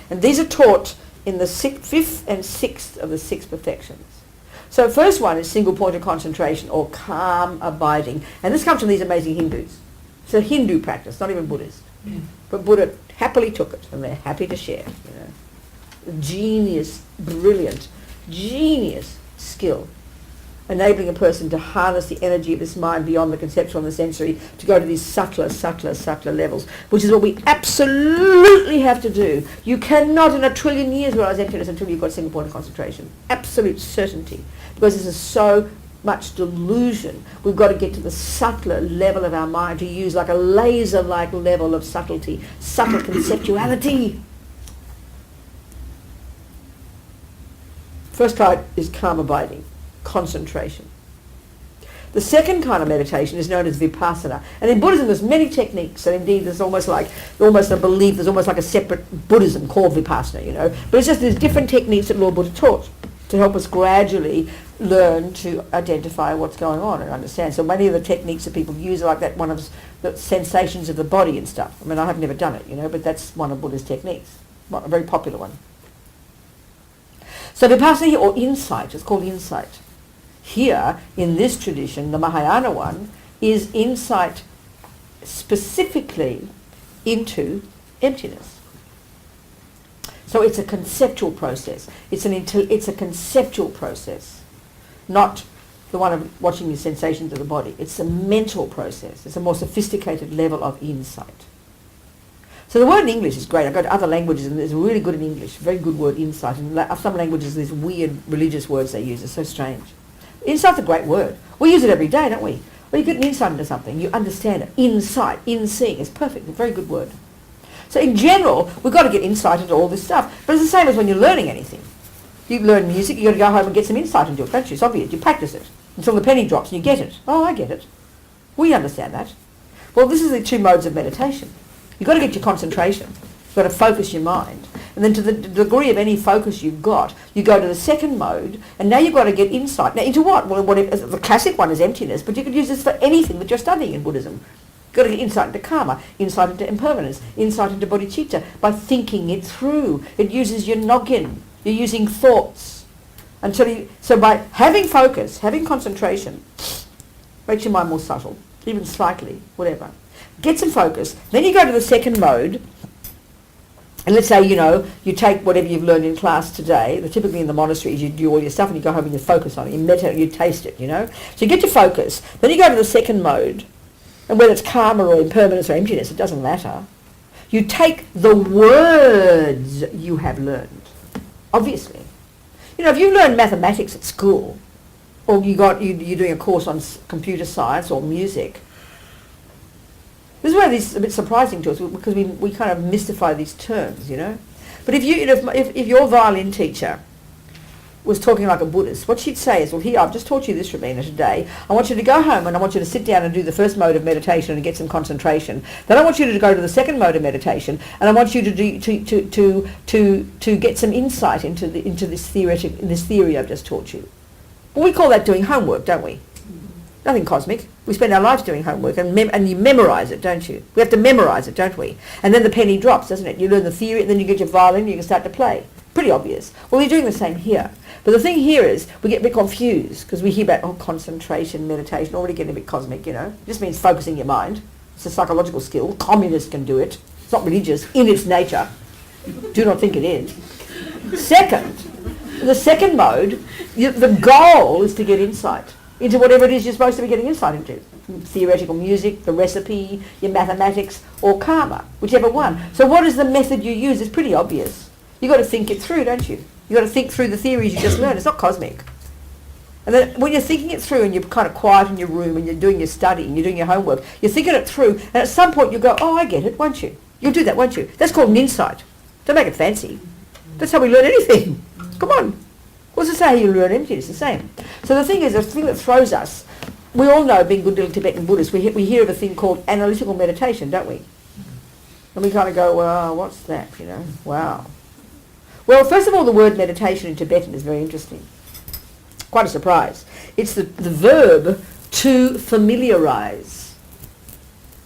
And these are taught in the fifth and sixth of the six perfections. So first one is single point of concentration, or calm abiding. And this comes from these amazing Hindus. It's a Hindu practice, not even Buddhist. Yeah. But Buddha happily took it, and they're happy to share. Genius, brilliant, genius skill, enabling a person to harness the energy of his mind beyond the conceptual and the sensory to go to these subtler levels, which is what we absolutely have to do. You cannot in a trillion years realize emptiness until you've got single point of concentration. Absolute certainty. Because this is so much delusion. We've got to get to the subtler level of our mind to use like a laser-like level of subtlety, subtle conceptuality. First type is calm abiding, concentration. The second kind of meditation is known as vipassana. And in Buddhism there's many techniques, and indeed there's almost a belief, there's almost like a separate Buddhism called vipassana, But it's just there's different techniques that Lord Buddha taught to help us gradually learn to identify what's going on and understand. So many of the techniques that people use are like that, one of the sensations of the body and stuff. I mean, I have never done it, but that's one of Buddha's techniques, a very popular one. So vipassana, or insight, it's called insight. Here, in this tradition, the Mahayana one, is insight specifically into emptiness. So it's a conceptual process. It's a conceptual process, not the one of watching the sensations of the body. It's a mental process. It's a more sophisticated level of insight. So the word in English is great. I go to other languages and it's really good in English. Very good word, insight. And some languages, these weird religious words they use are so strange. Insight's a great word. We use it every day, don't we? Well, you get an insight into something. You understand it. Insight, in-seeing. It's perfect. A very good word. So in general, we've got to get insight into all this stuff. But it's the same as when you're learning anything. You learn music, you've got to go home and get some insight into it, don't you? It's obvious. You practice it until the penny drops and you get it. Oh, I get it. We understand that. Well, this is the two modes of meditation. You've got to get your concentration. You've got to focus your mind. And then to the degree of any focus you've got, you go to the second mode, and now you've got to get insight. Now, into what? Well, the classic one is emptiness, but you could use this for anything that you're studying in Buddhism. You've got to get insight into karma, insight into impermanence, insight into bodhicitta, by thinking it through. It uses your noggin. You're using thoughts. So by having focus, having concentration, makes your mind more subtle, even slightly, whatever. Get some focus. Then you go to the second mode, and let's say, you take whatever you've learned in class today. Typically in the monasteries, you do all your stuff and you go home and you focus on it. You meditate, you taste it, So you get your focus. Then you go to the second mode, and whether it's karma or impermanence or emptiness, it doesn't matter. You take the words you have learned, obviously. If you learned mathematics at school, or you're doing a course on computer science or music, this is where this is a bit surprising to us, because we kind of mystify these terms, But if your violin teacher was talking like a Buddhist, what she'd say is, well, here, I've just taught you this, Robina, today. I want you to go home and I want you to sit down and do the first mode of meditation and get some concentration. Then I want you to go to the second mode of meditation and I want you to get some insight into this theory I've just taught you. Well, we call that doing homework, don't we? Nothing cosmic. We spend our lives doing homework and you memorise it, don't you? We have to memorise it, don't we? And then the penny drops, doesn't it? You learn the theory and then you get your violin and you can start to play. Pretty obvious. Well, we're doing the same here. But the thing here is we get a bit confused because we hear about, concentration, meditation, already getting a bit cosmic, It just means focusing your mind. It's a psychological skill. Communists can do it. It's not religious in its nature. Do not think it is. Second, the second mode, the goal is to get insight into whatever it is you're supposed to be getting insight into. Theoretical music, the recipe, your mathematics, or karma, whichever one. So what is the method you use? It's pretty obvious. You've got to think it through, don't you? You've got to think through the theories you just learned. It's not cosmic. And then when you're thinking it through and you're kind of quiet in your room and you're doing your study and you're doing your homework, you're thinking it through and at some point you'll go, oh, I get it, won't you? You'll do that, won't you? That's called an insight. Don't make it fancy. That's how we learn anything. Come on. What's it say how you learn emptiness? It's the same. So the thing is, the thing that throws us, we all know, being good little Tibetan Buddhists, we hear of a thing called analytical meditation, don't we? And we kind of go, well, what's that, Wow. Well, first of all, the word meditation in Tibetan is very interesting. Quite a surprise. It's the verb to familiarise.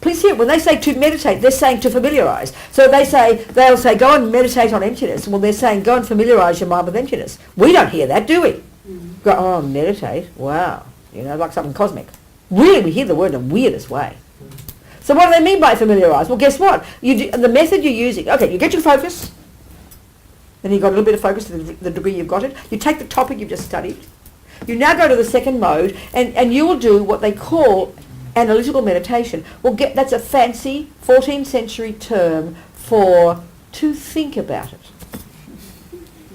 Please hear it. When they say to meditate, they're saying to familiarise. So they'll say, go and meditate on emptiness. Well, they're saying, go and familiarise your mind with emptiness. We don't hear that, do we? Mm-hmm. Go, oh, meditate. Wow. Like something cosmic. Really, we hear the word in the weirdest way. So what do they mean by familiarise? Well, guess what? The method you're using, okay, you get your focus. Then you've got a little bit of focus to the degree you've got it. You take the topic you've just studied. You now go to the second mode and you will do what they call analytical meditation. Well, that's a fancy 14th century term for to think about it.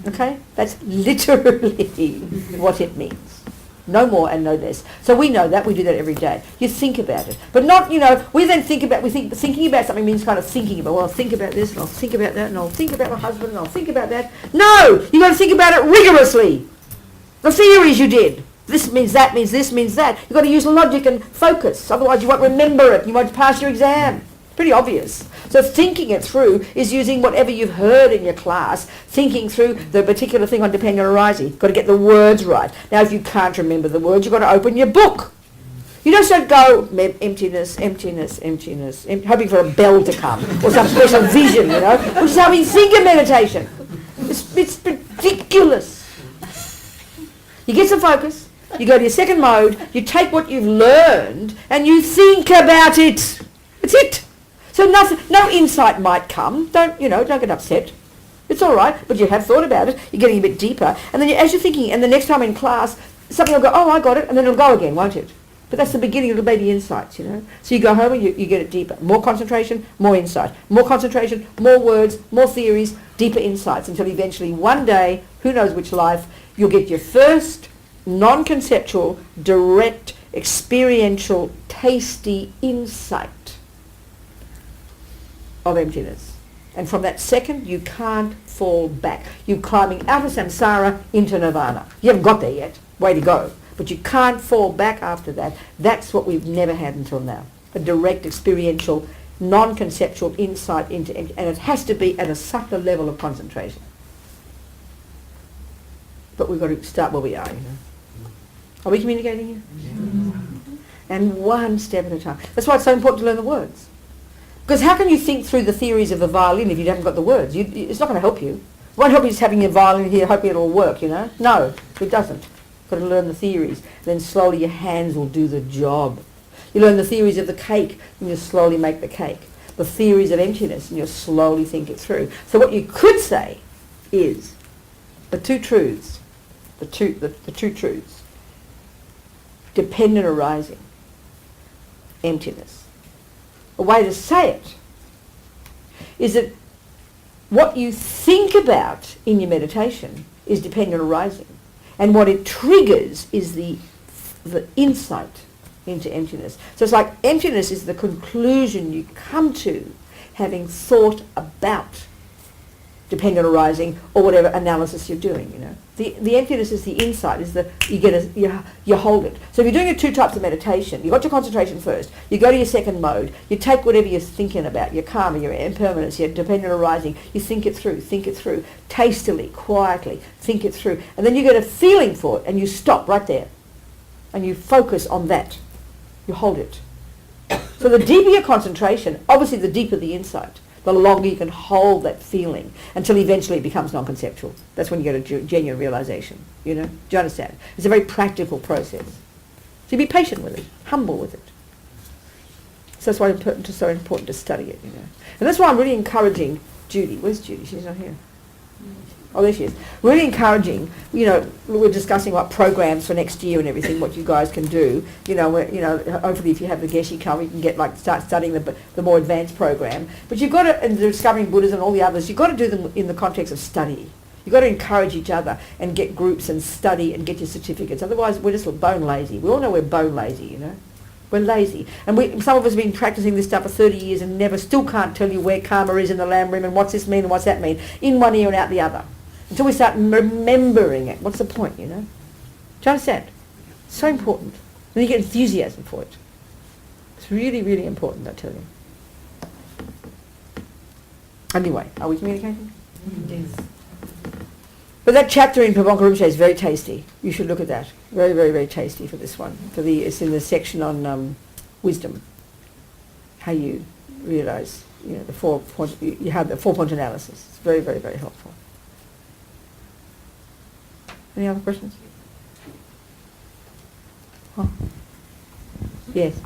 Okay? That's literally what it means. No more and no less. So we know that. We do that every day. You think about it. But not, we then thinking about something means kind of thinking about, well, I'll think about this and I'll think about that and I'll think about my husband and I'll think about that. No! You've got to think about it rigorously. The theories you did. This means that, means this, means that. You've got to use logic and focus. Otherwise you won't remember it. You won't pass your exam. Pretty obvious. So thinking it through is using whatever you've heard in your class, thinking through the particular thing on dependent arising. You've got to get the words right. Now, if you can't remember the words, you've got to open your book. You don't go, emptiness, emptiness, emptiness, hoping for a bell to come or some special vision, which is how we think of meditation. It's ridiculous. You get some focus, you go to your second mode, you take what you've learned and you think about it. That's it. So no insight might come. Don't get upset. It's all right, but you have thought about it. You're getting a bit deeper. And then as you're thinking, and the next time in class, something will go, oh, I got it, and then it'll go again, won't it? But that's the beginning of the baby insights, So you go home and you get it deeper. More concentration, more insight. More concentration, more words, more theories, deeper insights, until eventually one day, who knows which life, you'll get your first non-conceptual, direct, experiential, tasty insight of emptiness. And from that second, you can't fall back. You're climbing out of samsara into nirvana. You haven't got there yet. Way to go. But you can't fall back after that. That's what we've never had until now. A direct, experiential, non-conceptual insight into emptiness. And it has to be at a subtle level of concentration. But we've got to start where we are, Are we communicating here? Yeah. And one step at a time. That's why it's so important to learn the words. Because how can you think through the theories of the violin if you haven't got the words? It's not going to help you. It won't help you just having your violin here, hoping it'll work, No, it doesn't. You've got to learn the theories. Then slowly your hands will do the job. You learn the theories of the cake, and you slowly make the cake. The theories of emptiness, and you'll slowly think it through. So what you could say is the two truths, the two truths, dependent arising, emptiness. A way to say it is that what you think about in your meditation is dependent arising, and what it triggers is the insight into emptiness. So it's like emptiness is the conclusion you come to having thought about dependent arising, or whatever analysis you're doing, you know. The emptiness is the insight, is the, you hold it. So if you're doing your 2 types of meditation, you've got your concentration first, you go to your second mode, you take whatever you're thinking about, your karma, your impermanence, your dependent arising, you think it through, tastily, quietly, think it through, and then you get a feeling for it, and you stop right there, and you focus on that. You hold it. So the deeper your concentration, obviously the deeper the insight, the longer you can hold that feeling until eventually it becomes non-conceptual. That's when you get a genuine realization, you know. Do you understand? It's a very practical process. So be patient with it, humble with it. So that's why it's so important to study it, you know. And that's why I'm really encouraging Judy. Where's Judy? She's not here. Oh, there she is. Really encouraging, you know, we're discussing what programs for next year and everything, what you guys can do. You know, hopefully if you have the Geshe come, you can get start studying the more advanced program. But you've got to, and Discovering Buddhism and all the others, you've got to do them in the context of study. You've got to encourage each other and get groups and study and get your certificates. Otherwise, we're just bone lazy. We all know we're bone lazy, you know. We're lazy. And some of us have been practicing this stuff for 30 years and still can't tell you where karma is in the Lamb Rim and what's this mean and what's that mean, in one ear and out the other. Until we start remembering it. What's the point, you know? Do you understand? It's so important. Then you get enthusiasm for it. It's really, really important, I tell you. Anyway, are we communicating? Yes. But that chapter in Pabonka Rinpoche is very tasty. You should look at that. Very, very, very tasty for this one. It's in the section on wisdom. How you realise, you know, you have the 4-point analysis. It's very, very, very helpful. Any other questions? Huh? Yes.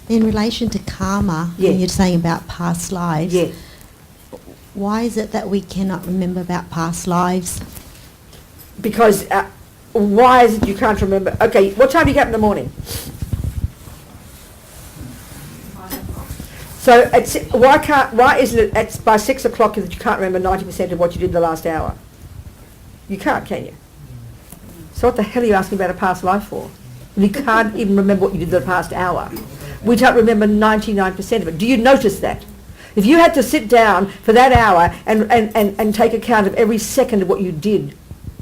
In relation to karma, Yes. when you're saying about past lives, Yes. why is it that we cannot remember about past lives? Because why is it you can't remember? Okay, what time do you get up in the morning? So why isn't it it's by 6 o'clock that you can't remember 90% of what you did the last hour? You can't, can you? So what the hell are you asking about a past life for? You can't even remember what you did the past hour. We don't remember 99% of it. Do you notice that? If you had to sit down for that hour and take account of every second of what you did,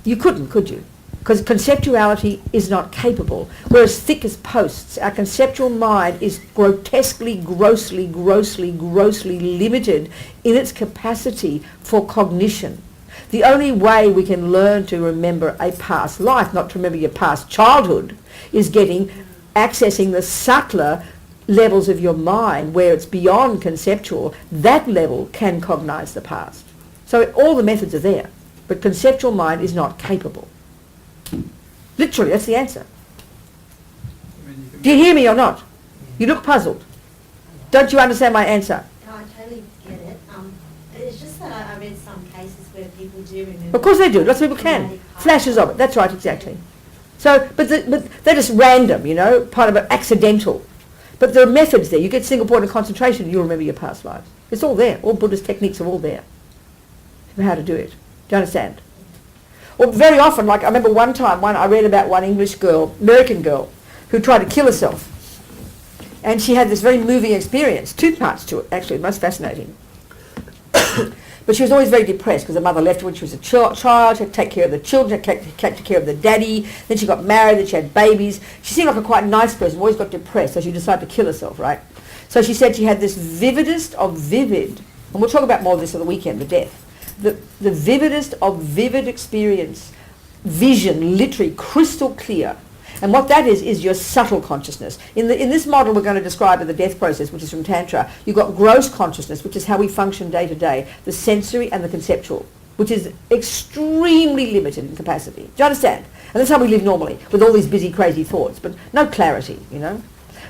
you couldn't, could you? Because conceptuality is not capable. We're as thick as posts. Our conceptual mind is grotesquely, grossly limited in its capacity for cognition. The only way we can learn to remember a past life, not to remember your past childhood, is accessing the subtler levels of your mind where it's beyond conceptual. That level can cognize the past. So all the methods are there, but conceptual mind is not capable. Literally, that's the answer. Do you hear me or not? You look puzzled. Don't you understand my answer? No, I totally get it. It's just that I read some cases where people do remember. Of course they do. Lots of people can. Flashes of it. That's right, exactly. So, but they're just random, you know, part of it, accidental. But there are methods there. You get single point of concentration and you'll remember your past lives. It's all there. All Buddhist techniques are all there for how to do it. Do you understand? Well, very often, like I remember one time, I read about one English girl, American girl, who tried to kill herself. And she had this very moving experience, 2 parts to it, actually, most fascinating. But she was always very depressed because her mother left her when she was a child. She had to take care of the children, had to take care of the daddy. Then she got married, then she had babies. She seemed like a quite nice person, always got depressed, so she decided to kill herself, right? So she said she had this vividest of vivid, and we'll talk about more of this on the weekend, the death. The vividest of vivid experience, vision, literally crystal clear. And what that is your subtle consciousness. In this model we're going to describe in the death process, which is from Tantra, you've got gross consciousness, which is how we function day to day, the sensory and the conceptual, which is extremely limited in capacity. Do you understand? And that's how we live normally, with all these busy, crazy thoughts, but no clarity, you know.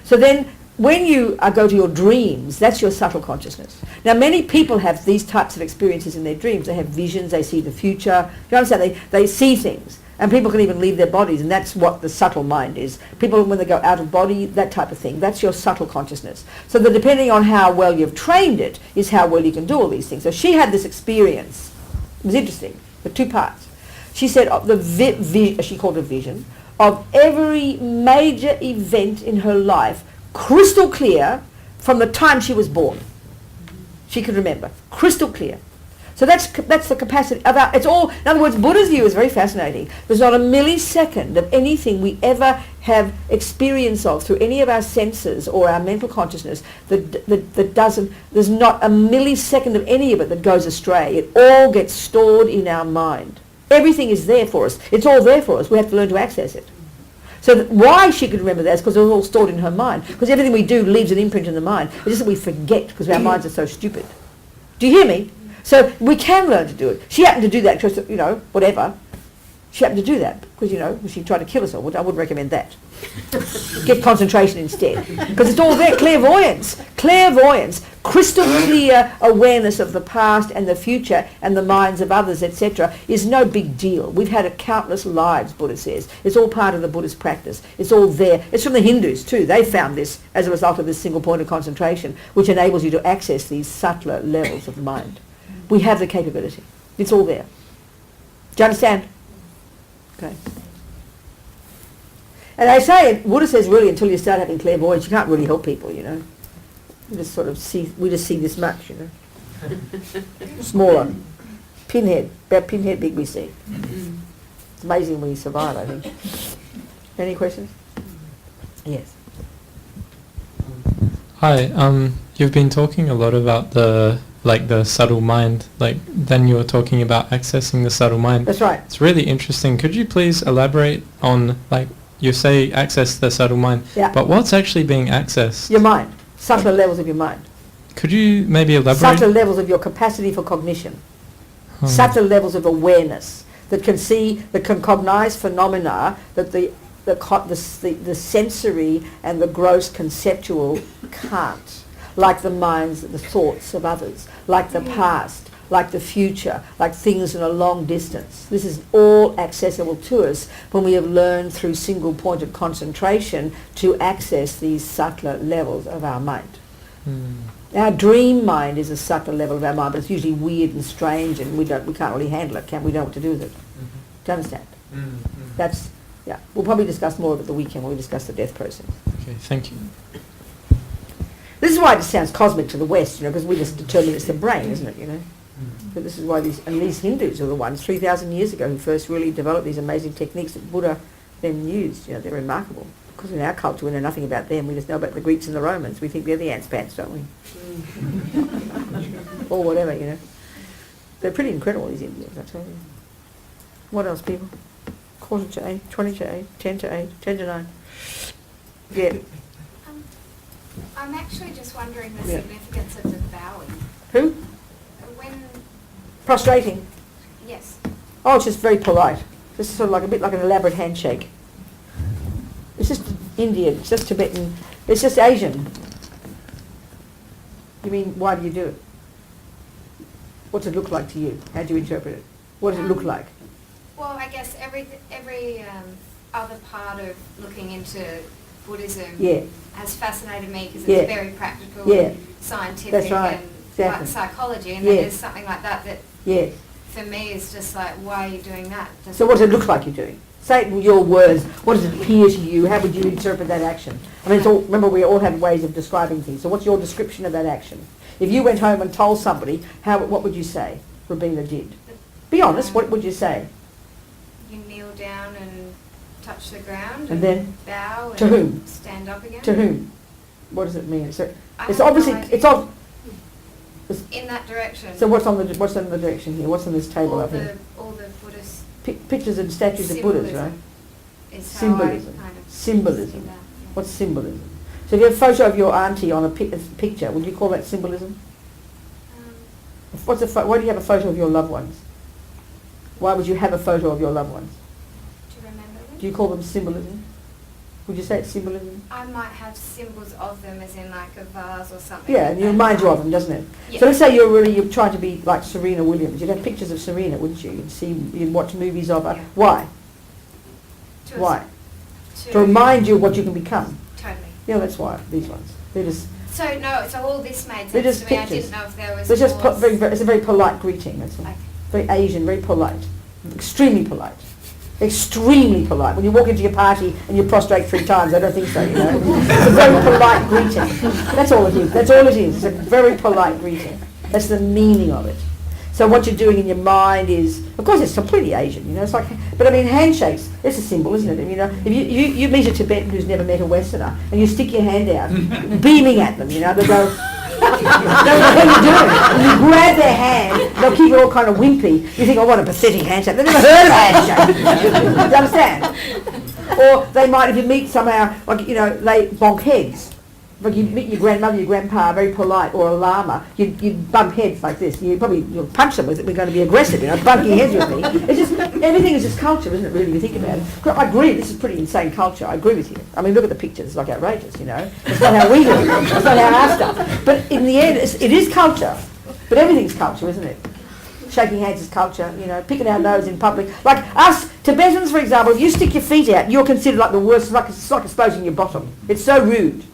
So then, when you go to your dreams, that's your subtle consciousness. Now, many people have these types of experiences in their dreams. They have visions, they see the future. You understand? They see things. And people can even leave their bodies, and that's what the subtle mind is. People, when they go out of body, that type of thing, that's your subtle consciousness. So that depending on how well you've trained it, is how well you can do all these things. So she had this experience. It was interesting, the 2 parts. She said she called it vision, of every major event in her life, crystal clear from the time she was born. She could remember, crystal clear. So that's the capacity of our, it's all, in other words, Buddha's view is very fascinating. There's not a millisecond of anything we ever have experience of through any of our senses or our mental consciousness that doesn't, there's not a millisecond of any of it that goes astray. It all gets stored in our mind. Everything is there for us. It's all there for us. We have to learn to access it. So why she could remember that is because it was all stored in her mind. Because everything we do leaves an imprint in the mind. It's just that we forget because our minds are so stupid. Do you hear me? So we can learn to do it. She happened to do that because, whatever. She happened to do that because, she tried to kill us all. I wouldn't recommend that. Get concentration instead. Because it's all there. Clairvoyance, crystal clear awareness of the past and the future and the minds of others, etc., is no big deal. We've had countless lives, Buddha says. It's all part of the Buddhist practice. It's all there. It's from the Hindus too. They found this as a result of this single point of concentration, which enables you to access these subtler levels of the mind. We have the capability. It's all there. Do you understand? Okay. And I say, Buddha says really until you start having clairvoyance, you can't really help people, You just sort of see, we just see this much, Smaller. Pinhead, about pinhead big we see. It's amazing when you survive, I think. Any questions? Yes. Hi, you've been talking a lot about the subtle mind, then you were talking about accessing the subtle mind. That's right. It's really interesting. Could you please elaborate on, you say access the subtle mind, but what's actually being accessed? Your mind, subtler levels of your mind. Could you maybe elaborate? Subtler levels of your capacity for cognition. Subtler levels of awareness that can see, that can cognize phenomena that the sensory and the gross conceptual can't. Like the minds, the thoughts of others, like the past, like the future, like things in a long distance. This is all accessible to us when we have learned through single-pointed concentration to access these subtler levels of our mind. Our dream mind is a subtle level of our mind, but it's usually weird and strange, and we can't really handle it. We know what to do with it. Do you understand? That's, We'll probably discuss more of it the weekend when we discuss the death process. Okay, thank you. This is why it sounds cosmic to the West, because we just determine it's the brain, isn't it, But this is why these Hindus are the ones 3,000 years ago who first really developed these amazing techniques that Buddha then used. They're remarkable. Because in our culture we know nothing about them. We just know about the Greeks and the Romans. We think they're the ants' pants, don't we? Or whatever, They're pretty incredible, these Indians, I tell you. What else, people? 8:45, 20 to 8, 10 to 8, 10 to 9. Yeah. I'm actually just wondering the significance of the bowing. Who? When... Prostrating. Yes. Oh, it's just very polite. Just sort of a bit like an elaborate handshake. It's just Indian, it's just Tibetan, it's just Asian. You mean, why do you do it? What's it look like to you? How do you interpret it? What does it look like? Well, I guess every other part of looking into Buddhism has fascinated me because it's very practical and scientific. That's right. And exactly. like psychology, and then there's something like that yes. For me is just like, why are you doing that? So what does it look like you're doing? Say it in your words. What does it appear to you? How would you interpret that action? I mean, remember, we all have ways of describing things. So what's your description of that action? If you went home and told somebody, what would you say Robina did? Be honest, what would you say? You kneel down and touch the ground and then bow to and whom? Stand up again. To whom? What does it mean? So I it's have obviously no idea. it's on. In that direction. So what's on the direction here? What's on this table up here? All the Buddhist Pictures and statues of Buddhas, right? Is Symbolism. how I kind of Symbolism. see that, What's symbolism? So if you have a photo of your auntie on a picture, would you call that symbolism? Why do you have a photo of your loved ones? Why would you have a photo of your loved ones? To remember them. Do you call them symbolism? Would you say it's symbolism? I might have symbols of them as in like a vase or something. Yeah, and you remind you of them, doesn't it? Yeah. So let's say you're trying to be like Serena Williams. You'd have pictures of Serena, wouldn't you? You'd watch movies of her. Yeah. Why? Why? To remind you of what you can become. Totally. Yeah, that's why, these ones. They're just... So all this made sense They're just to me. pictures. I didn't know if there was They're just more it's a very polite greeting, that's all. Okay. Very Asian, very polite. Extremely polite. Extremely polite. When you walk into your party and you prostrate 3 times, I don't think so, It's a very polite greeting. That's all it is. That's all it is. It's a very polite greeting. That's the meaning of it. So what you're doing in your mind is, of course, it's completely Asian, you know. It's like, but I mean, handshakes. It's a symbol, isn't it? You know, if you meet a Tibetan who's never met a Westerner, and you stick your hand out, beaming at them, you know, they go, what are you doing? And you grab their hand, they'll keep it all kind of wimpy. You think, oh, what a pathetic handshake. They've never heard of a handshake. Do you understand? Or they might, if you meet somehow, like, you know, they bonk heads. Like you meet your grandmother, your grandpa, very polite, or a lama, you bump heads like this. You'll punch them with it. We're going to be aggressive, you know, bunking heads with me. It's just, everything is just culture, isn't it, really, if you think about it? I agree, this is pretty insane culture. I agree with you. I mean, look at the pictures. It's like outrageous, you know. It's not how we do it. It's not how our stuff. But in the end, it is culture. But everything's culture, isn't it? Shaking hands is culture, you know, picking our nose in public. Like us, Tibetans, for example, if you stick your feet out, you're considered like the worst, it's like exposing your bottom. It's so rude.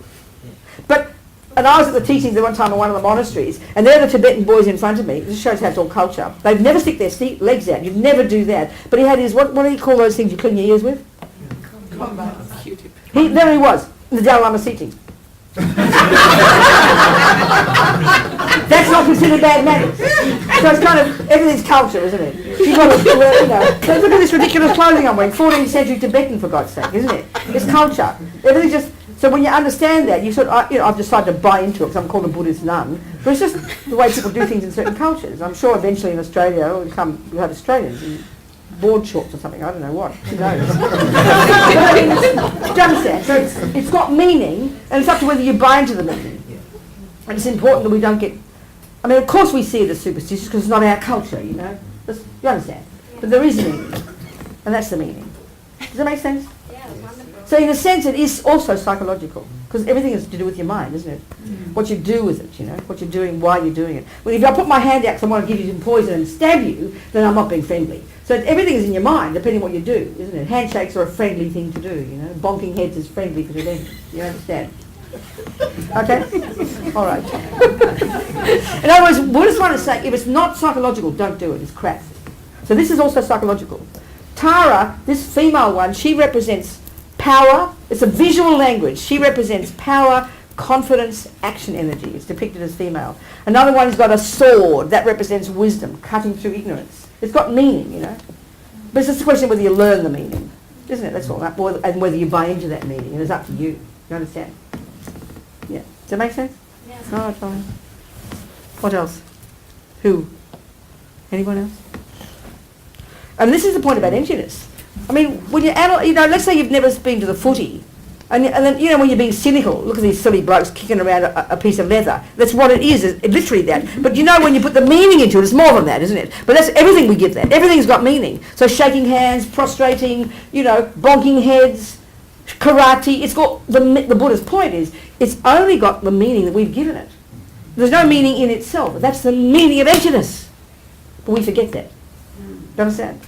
And I was at the teachings at one time in one of the monasteries, and there are the Tibetan boys in front of me. This shows how it's all culture. They'd never stick their legs out. You'd never do that. But he had his, what do you call those things you clean your ears with? There he was, in the Dalai Lama teachings. That's not considered bad manners. So it's kind of, everything's culture, isn't it? You've got to, you know, look at this ridiculous clothing I'm wearing, 14th century Tibetan, for God's sake, isn't it? It's culture. Everything's just, so when you understand that, you sort of, you know, I've decided to buy into it because I'm called a Buddhist nun, but it's just the way people do things in certain cultures. I'm sure eventually in Australia we'll have Australians in board shorts or something, I don't know what, who knows. But I mean, do you understand? So it's got meaning, and it's up to whether you buy into the meaning. And it's important that we don't get, I mean, of course we see it as superstitious because it's not our culture, you know. You understand? But there is meaning, and that's the meaning. Does that make sense? Yeah, wonderful. So in a sense it is also psychological, because everything is to do with your mind, isn't it? What you do with it, you know, what you're doing, why you're doing it. Well, if I put my hand out because I want to give you some poison and stab you, then I'm not being friendly. So everything is in your mind, depending on what you do, isn't it? Handshakes are a friendly thing to do, you know. Bonking heads is friendly for them. You understand? Okay? All right. In other words, Buddhists want to say, if it's not psychological, don't do it. It's crap. So this is also psychological. Tara, this female one, she represents power. It's a visual language. She represents power, confidence, action energy. It's depicted as female. Another one's got a sword. That represents wisdom, cutting through ignorance. It's got meaning, you know. But it's just a question of whether you learn the meaning, isn't it? That's all. And whether you buy into that meaning. And it's up to you. You understand? Yeah. Does that make sense? Yeah. All right, fine. What else? Who? Anyone else? And this is the point about emptiness. I mean, when you know, let's say you've never been to the footy, and then, you know, when you're being cynical, look at these silly blokes kicking around a piece of leather. That's what it is, it's literally that. But you know, when you put the meaning into it, it's more than that, isn't it? But that's everything we give that. Everything's got meaning. So shaking hands, prostrating, you know, bonking heads, karate. It's got the Buddha's point is it's only got the meaning that we've given it. There's no meaning in itself. That's the meaning of emptiness. But we forget that. Do you understand?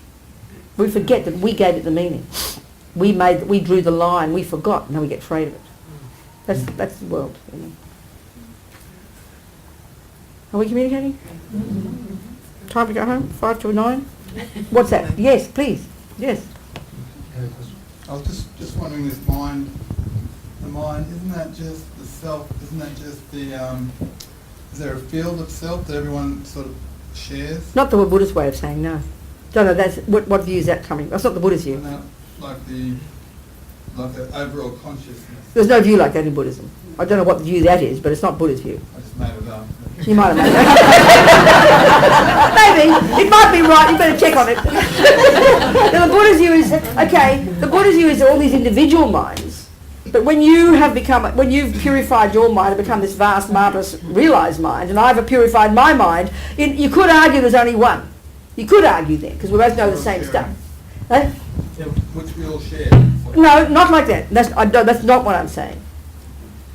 We forget that we gave it the meaning. We drew the line. We forgot, and now we get afraid of it. That's the world. You know. Are we communicating? Time to go home. 5 to 9. What's that? Yes, please. Yes. I was just wondering, the mind, isn't that just the self? Isn't that just the? Is there a field of self that everyone sort of shares? Not the Buddhist way of saying no. Don't know. That's what view is that coming? That's not the Buddhist view. Like the overall consciousness. There's no view like that in Buddhism. I don't know what view that is, but it's not Buddhist view. I just made it up. You might have made it up. Maybe. It might be right. You better check on it. Now, the Buddhist view is, okay, the Buddhist view is all these individual minds. But when you've purified your mind and become this vast, marvellous, realised mind, and I've purified my mind, you could argue there's only one. You could argue that, because we both know the same stuff. Huh? Which we all share. No, not like that. That's not what I'm saying.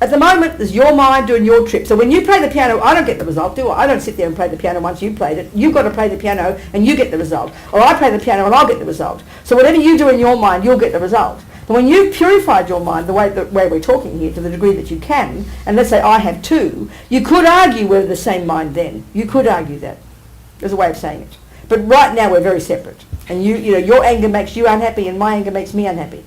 At the moment, there's your mind doing your trip. So when you play the piano, I don't get the result, do I? I don't sit there and play the piano once you've played it. You've got to play the piano and you get the result. Or I play the piano and I'll get the result. So whatever you do in your mind, you'll get the result. But when you've purified your mind the way we're talking here, to the degree that you can, and let's say I have two, you could argue we're the same mind then. You could argue that. There's a way of saying it. But right now we're very separate. And you know, your anger makes you unhappy and my anger makes me unhappy.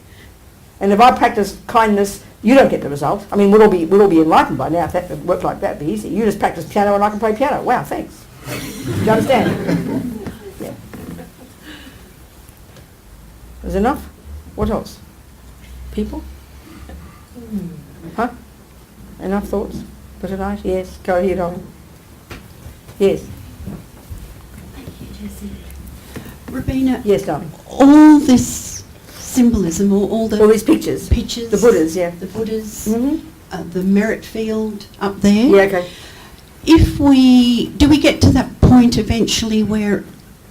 And if I practice kindness, you don't get the result. I mean, we'll all be enlightened by now. If that worked like that, it'd be easy. You just practice piano and I can play piano. Wow, thanks. Do you understand? Yeah. There's enough? What else? People? Huh? Enough thoughts for tonight? Yes. Go ahead, Ollie. Yes. Thank you, Jessie. Rabina, Yes, darling. all this symbolism, or all these pictures. pictures, The Buddhas, yeah. the Buddhas, Mm-hmm. the merit field up there. Yeah, okay. If do we get to that point eventually where,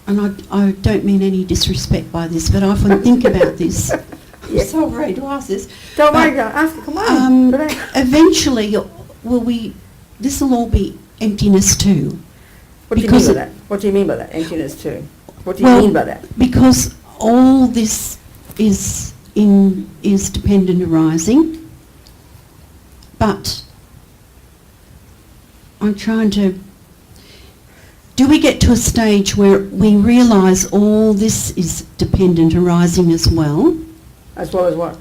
and I don't mean any disrespect by this, but I often think about this. Yeah. I'm so afraid to ask this. Don't But, worry, ask. Come on. Eventually, this will all be emptiness too. What do you mean by that? What do you mean by that? Emptiness too. What do you mean by that? Because all this is dependent arising, but I'm trying to. Do we get to a stage where we realise all this is dependent arising as well? As well as what?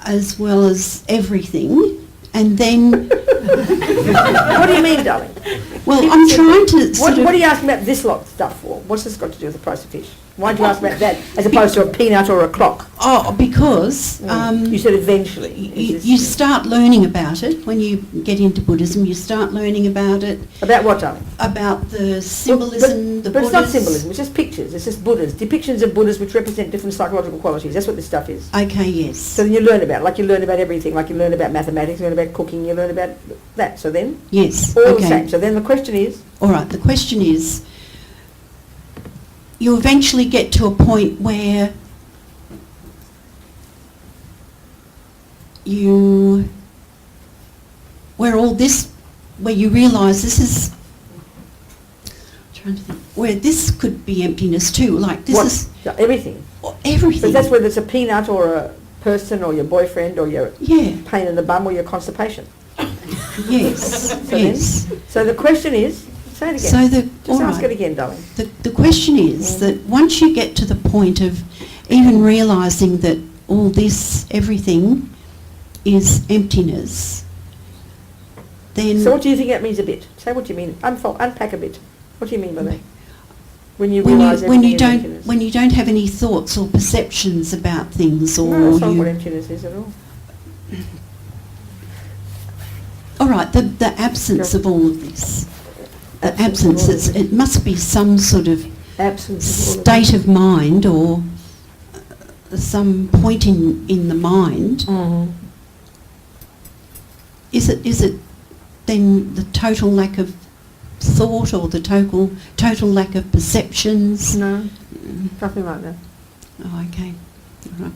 As well as everything, and then. What do you mean, darling? Well, I'm trying to. What are you asking about this lot of stuff for? What's this got to do with the price of fish? Why do you ask about that as opposed to a peanut or a clock? Oh, because you said eventually. you start learning about it when you get into Buddhism. You start learning about it. About what, darling? About the symbolism, but it's not symbolism. It's just pictures. It's just Buddhas, depictions of Buddhas which represent different psychological qualities. That's what this stuff is. Okay, yes. So then you learn about it, like you learn about everything, like you learn about mathematics, you learn about cooking, you learn about that. So then, yes, all okay. the same. So then the question is. All right. The question is, you eventually get to a point where where you realise this is. I'm trying to think. Where this could be emptiness too. Like this What? is Everything. everything. So that's whether it's a peanut or a person or your boyfriend or your pain in the bum or your constipation. Yes. So yes. So the question is, say it again. So Just ask it again, darling. The question is that once you get to the point of even realising that all this, everything, is emptiness, then. So what do you think that means a bit? Say what you mean. Unpack a bit. What do you mean by that? When you realise when you everything is don't emptiness. when you don't have any thoughts or perceptions about things, or No, that's not what emptiness is at all. all right, the absence of all of this. The Absence of all of it must be some sort of Absence of all of state of mind, or some point in the mind. Mm-hmm. Is it then the total lack of thought, or the total lack of perceptions? No, nothing like that. Oh, okay. All right.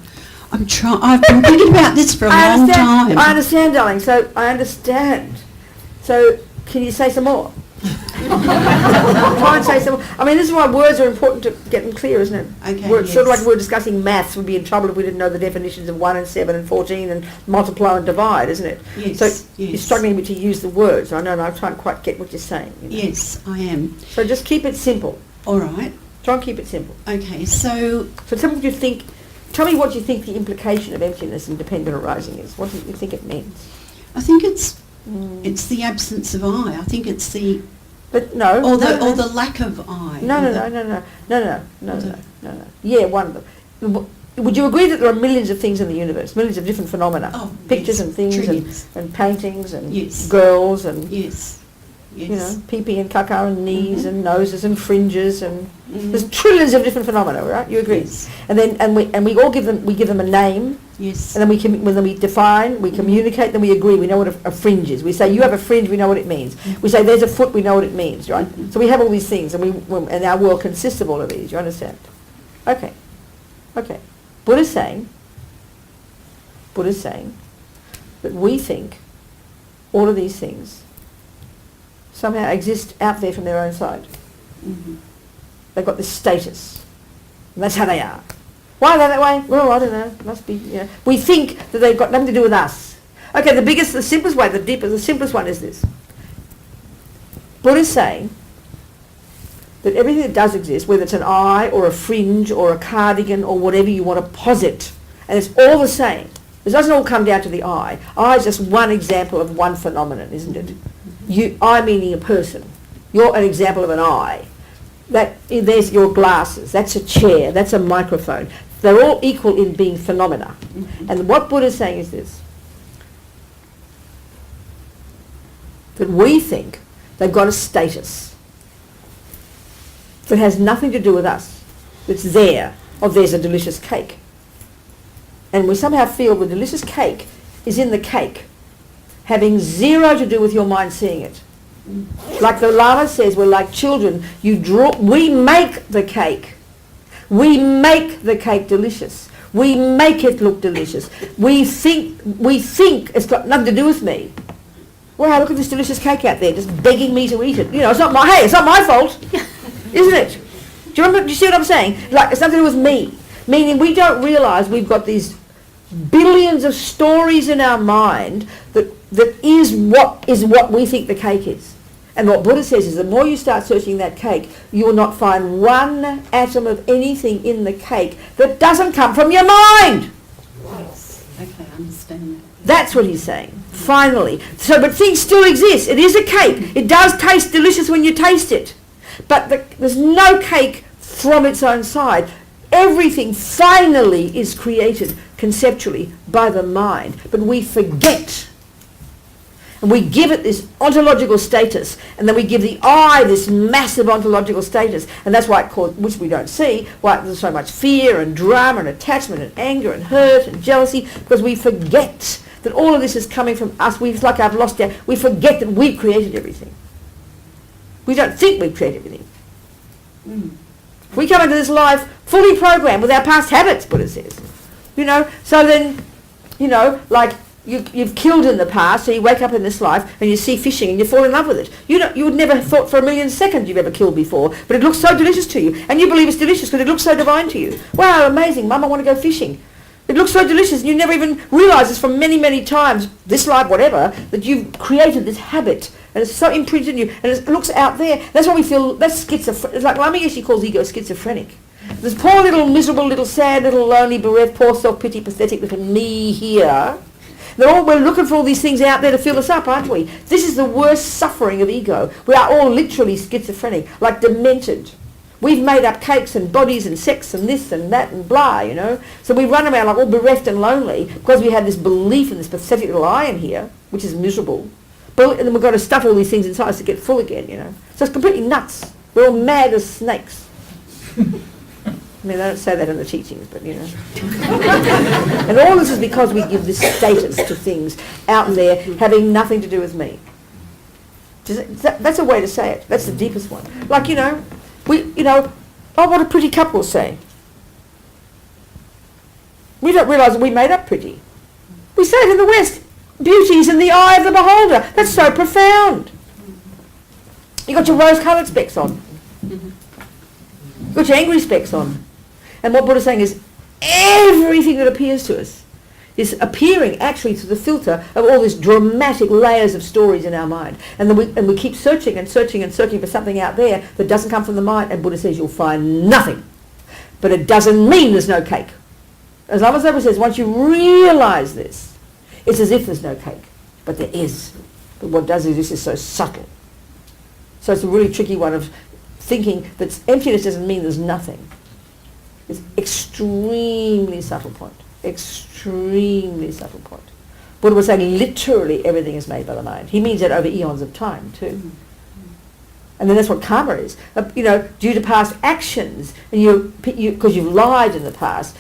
I've been thinking about this for a long time. I understand, darling. So I understand. So can you say some more? Try and say some more. I mean, this is why words are important to get them clear, isn't it? Okay, Words, sort of yes. like we're discussing maths, we'd be in trouble if we didn't know the definitions of 1 and 7 and 14 and multiply and divide, isn't it? Yes, So yes. you're struggling to use the words. I know, and I can't quite get what you're saying. You know? Yes, I am. So just keep it simple. All right. Try and keep it simple. Okay, so So tell me what you think. Tell me what you think the implication of emptiness and dependent arising is. What do you think it means? I think it's the absence of I. I think it's the But no. or no. the lack of I. No. Yeah, one of them. Would you agree that there are millions of things in the universe, millions of different phenomena, Oh, pictures yes, and things trillions. and paintings and Yes. girls and Yes. Yes. you know pee-pee and caca and knees and noses and fringes and Mhm. there's trillions of different phenomena, right? You agree? Yes. And then we all give them a name. Yes. And then we define, we communicate, then we agree. We know what a fringe is. We say you have a fringe, we know what it means. We say there's a foot, we know what it means, right? So we have all these things, and and our world consists of all of these. You understand? Okay. Buddha's saying that we think all of these things somehow exist out there from their own side. Mhm. They've got this status, and that's how they are. Why are they that way? Well, I don't know. Must be, you know. We think that they've got nothing to do with us. Okay, the simplest way, the simplest one is this. Buddha's saying that everything that does exist, whether it's an eye or a fringe or a cardigan or whatever you want to posit, and it's all the same. It doesn't all come down to the eye. Eye is just one example of one phenomenon, isn't it? I meaning a person. You're an example of an I. There's your glasses, that's a chair, that's a microphone. They're all equal in being phenomena. And what Buddha's saying is this, that we think they've got a status that has nothing to do with us. It's there, or there's a delicious cake. And we somehow feel the delicious cake is in the cake, having zero to do with your mind seeing it. Like the Lama says, we're like children. We make the cake. We make the cake delicious. We make it look delicious. We think it's got nothing to do with me. Wow, look at this delicious cake out there, just begging me to eat it. You know, it's not my fault, isn't it? Do you see what I'm saying? Like, it's nothing to do with me. Meaning we don't realise we've got these billions of stories in our mind that is what we think the cake is. And what Buddha says is the more you start searching that cake, you will not find one atom of anything in the cake that doesn't come from your mind. Yes. Okay, I understand that. That's what he's saying. Finally. So, but things still exist. It is a cake. It does taste delicious when you taste it. But there's no cake from its own side. Everything finally is created conceptually by the mind. But we forget. And we give it this ontological status, and then we give the I this massive ontological status, and that's why which we don't see, why there's so much fear and drama and attachment and anger and hurt and jealousy, because we forget that all of this is coming from us. It's like I've lost it. We forget that we've created everything. We don't think we've created everything. We come into this life fully programmed with our past habits, Buddha says. You know, so then, you know, like, You've killed in the past, so you wake up in this life and you see fishing and you fall in love with it. You would never have thought for a million seconds you've ever killed before, but it looks so delicious to you, and you believe it's delicious because it looks so divine to you. Wow, amazing, Mum, I want to go fishing. It looks so delicious, and you never even realise this from many, many times, this life, whatever, that you've created this habit, and it's so imprinted in you, and it looks out there. That's why we feel, that's schizophrenic. It's like Lama actually calls ego schizophrenic. This poor little miserable, little sad, little lonely, bereft, poor self-pity, pathetic little me here. We're looking for all these things out there to fill us up, aren't we? This is the worst suffering of ego. We are all literally schizophrenic, like demented. We've made up cakes and bodies and sex and this and that and blah, you know. So we run around like all bereft and lonely because we have this belief in this pathetic little I in here, which is miserable. And then we've got to stuff all these things inside us to get full again, you know. So it's completely nuts. We're all mad as snakes. I mean, they don't say that in the teachings, but, you know. And all this is because we give this status to things out there having nothing to do with me. That's a way to say it. That's the deepest one. Like, you know, oh, what a pretty cup will say. We don't realise that we made up pretty. We say it in the West. Beauty's in the eye of the beholder. That's so profound. You got your rose-coloured specs on. You got your angry specs on. And what Buddha's saying is everything that appears to us is appearing actually through the filter of all these dramatic layers of stories in our mind. And then we keep searching and searching and searching for something out there that doesn't come from the mind, and Buddha says you'll find nothing. But it doesn't mean there's no cake. As Lama Zopa says, once you realise this, it's as if there's no cake. But there is. But what does is this is so subtle. So it's a really tricky one of thinking that emptiness doesn't mean there's nothing. It's extremely subtle point. Extremely subtle point. Buddha was saying literally everything is made by the mind. He means that over eons of time too. And then that's what karma is. You know, due to past actions, and because you've lied in the past,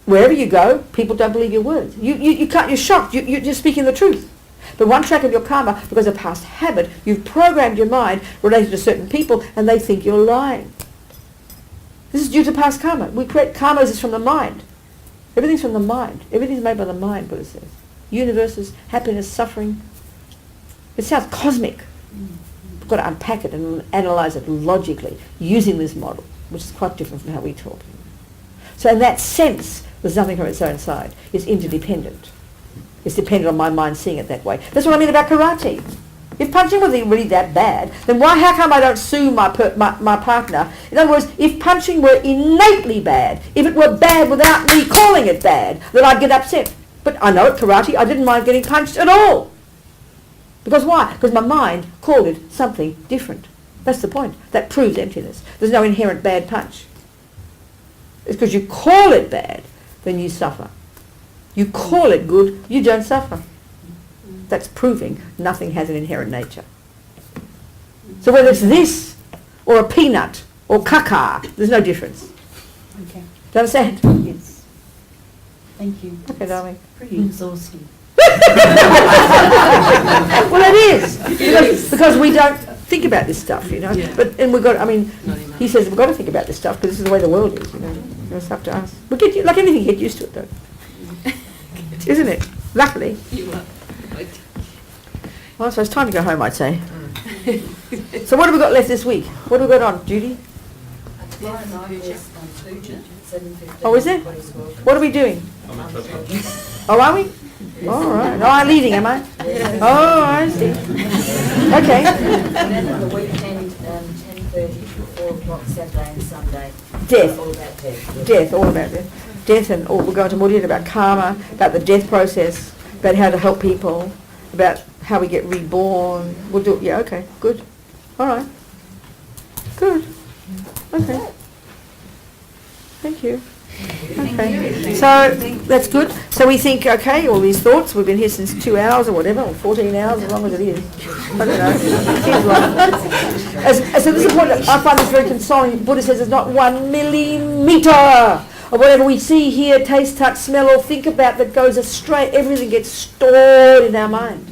wherever you go, people don't believe your words. You're shocked. You're just speaking the truth. But one track of your karma, because of past habit, you've programmed your mind related to certain people, and they think you're lying. This is due to past karma. We create karma is from the mind. Everything's from the mind. Everything's made by the mind, Buddha says. Universes, happiness, suffering. It sounds cosmic. We've got to unpack it and analyse it logically using this model, which is quite different from how we talk. So in that sense, there's nothing from its own side. It's interdependent. It's dependent on my mind seeing it that way. That's what I mean about karate. If punching was really that bad, then how come I don't sue my partner? In other words, if punching were innately bad, if it were bad without me calling it bad, then I'd get upset. But I know at karate I didn't mind getting punched at all. Because why? Because my mind called it something different. That's the point. That proves emptiness. There's no inherent bad punch. It's because you call it bad, then you suffer. You call it good, you don't suffer. That's proving nothing has an inherent nature. So whether it's this, or a peanut, or caca, there's no difference. Okay. Do you understand? Yes. Thank you. Okay, darling. Pretty exhausting. Well, it is because we don't think about this stuff, you know. Yeah. And we've got. I mean, he says we've got to think about this stuff because this is the way the world is, you know. It's up to us. We get like anything, you get used to it, though, isn't it? Luckily. You are. Well, so it's time to go home, I'd say. So what have we got left this week? What have we got on, Judy? Tomorrow night is Fuji, 7:15. Oh, is it? What are we doing? Oh, are we? All right. Oh, I'm leading, am I? Oh, I see. Okay. And then on the weekend, 10:30 to 4 o'clock, Saturday and Sunday. Death. All about death. Death, all about death. Death, and we'll go into more detail about karma, about the death process, about how to help people, about how we get reborn. We'll do it. Yeah, okay, good. All right. Good. Okay. Thank you. Okay. So that's good. So we think, okay, all these thoughts, we've been here since 2 hours or whatever, or 14 hours, as long as it is. I don't know. It seems like. So this is what I find this very consoling. Buddha says there's not 1 millimetre of whatever we see, hear, taste, touch, smell, or think about that goes astray. Everything gets stored in our mind.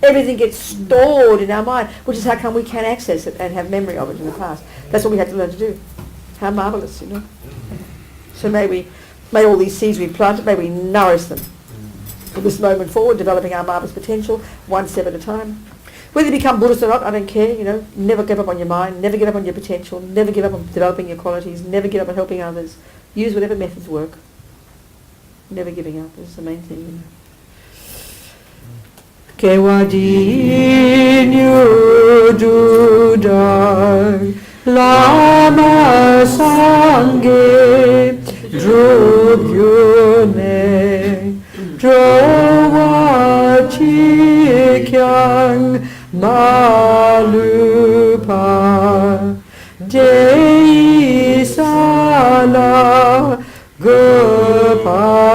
Everything gets stored in our mind, which is how come we can access it and have memory of it in the past. That's what we had to learn to do. How marvellous, you know. So may all these seeds we planted, may we nourish them from this moment forward, developing our marvellous potential, one step at a time. Whether you become Buddhist or not, I don't care, you know. Never give up on your mind, never give up on your potential, never give up on developing your qualities, never give up on helping others. Use whatever methods work. Never giving up is the main thing, you know. Kewadinyu dudai lama sangye drugyune drowa chikyang malupa deisala gopasho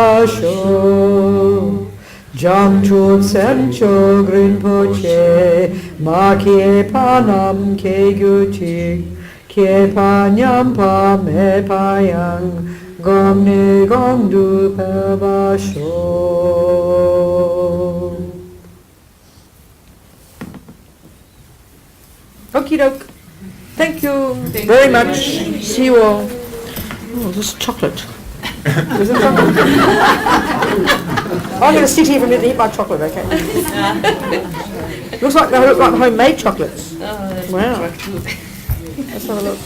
Jamchut sencho grinpoche ma kie panam ke gyuchik kie panyam pa me payang gomne gomdu pabasho. Okie doke. Thank you very much. See you all. Oh, this is chocolate. Is it chocolate? I'm going to sit here for a minute and eat my chocolate, okay? Looks like they look like homemade chocolates. Oh, that's wow. quite good. Let's have a look.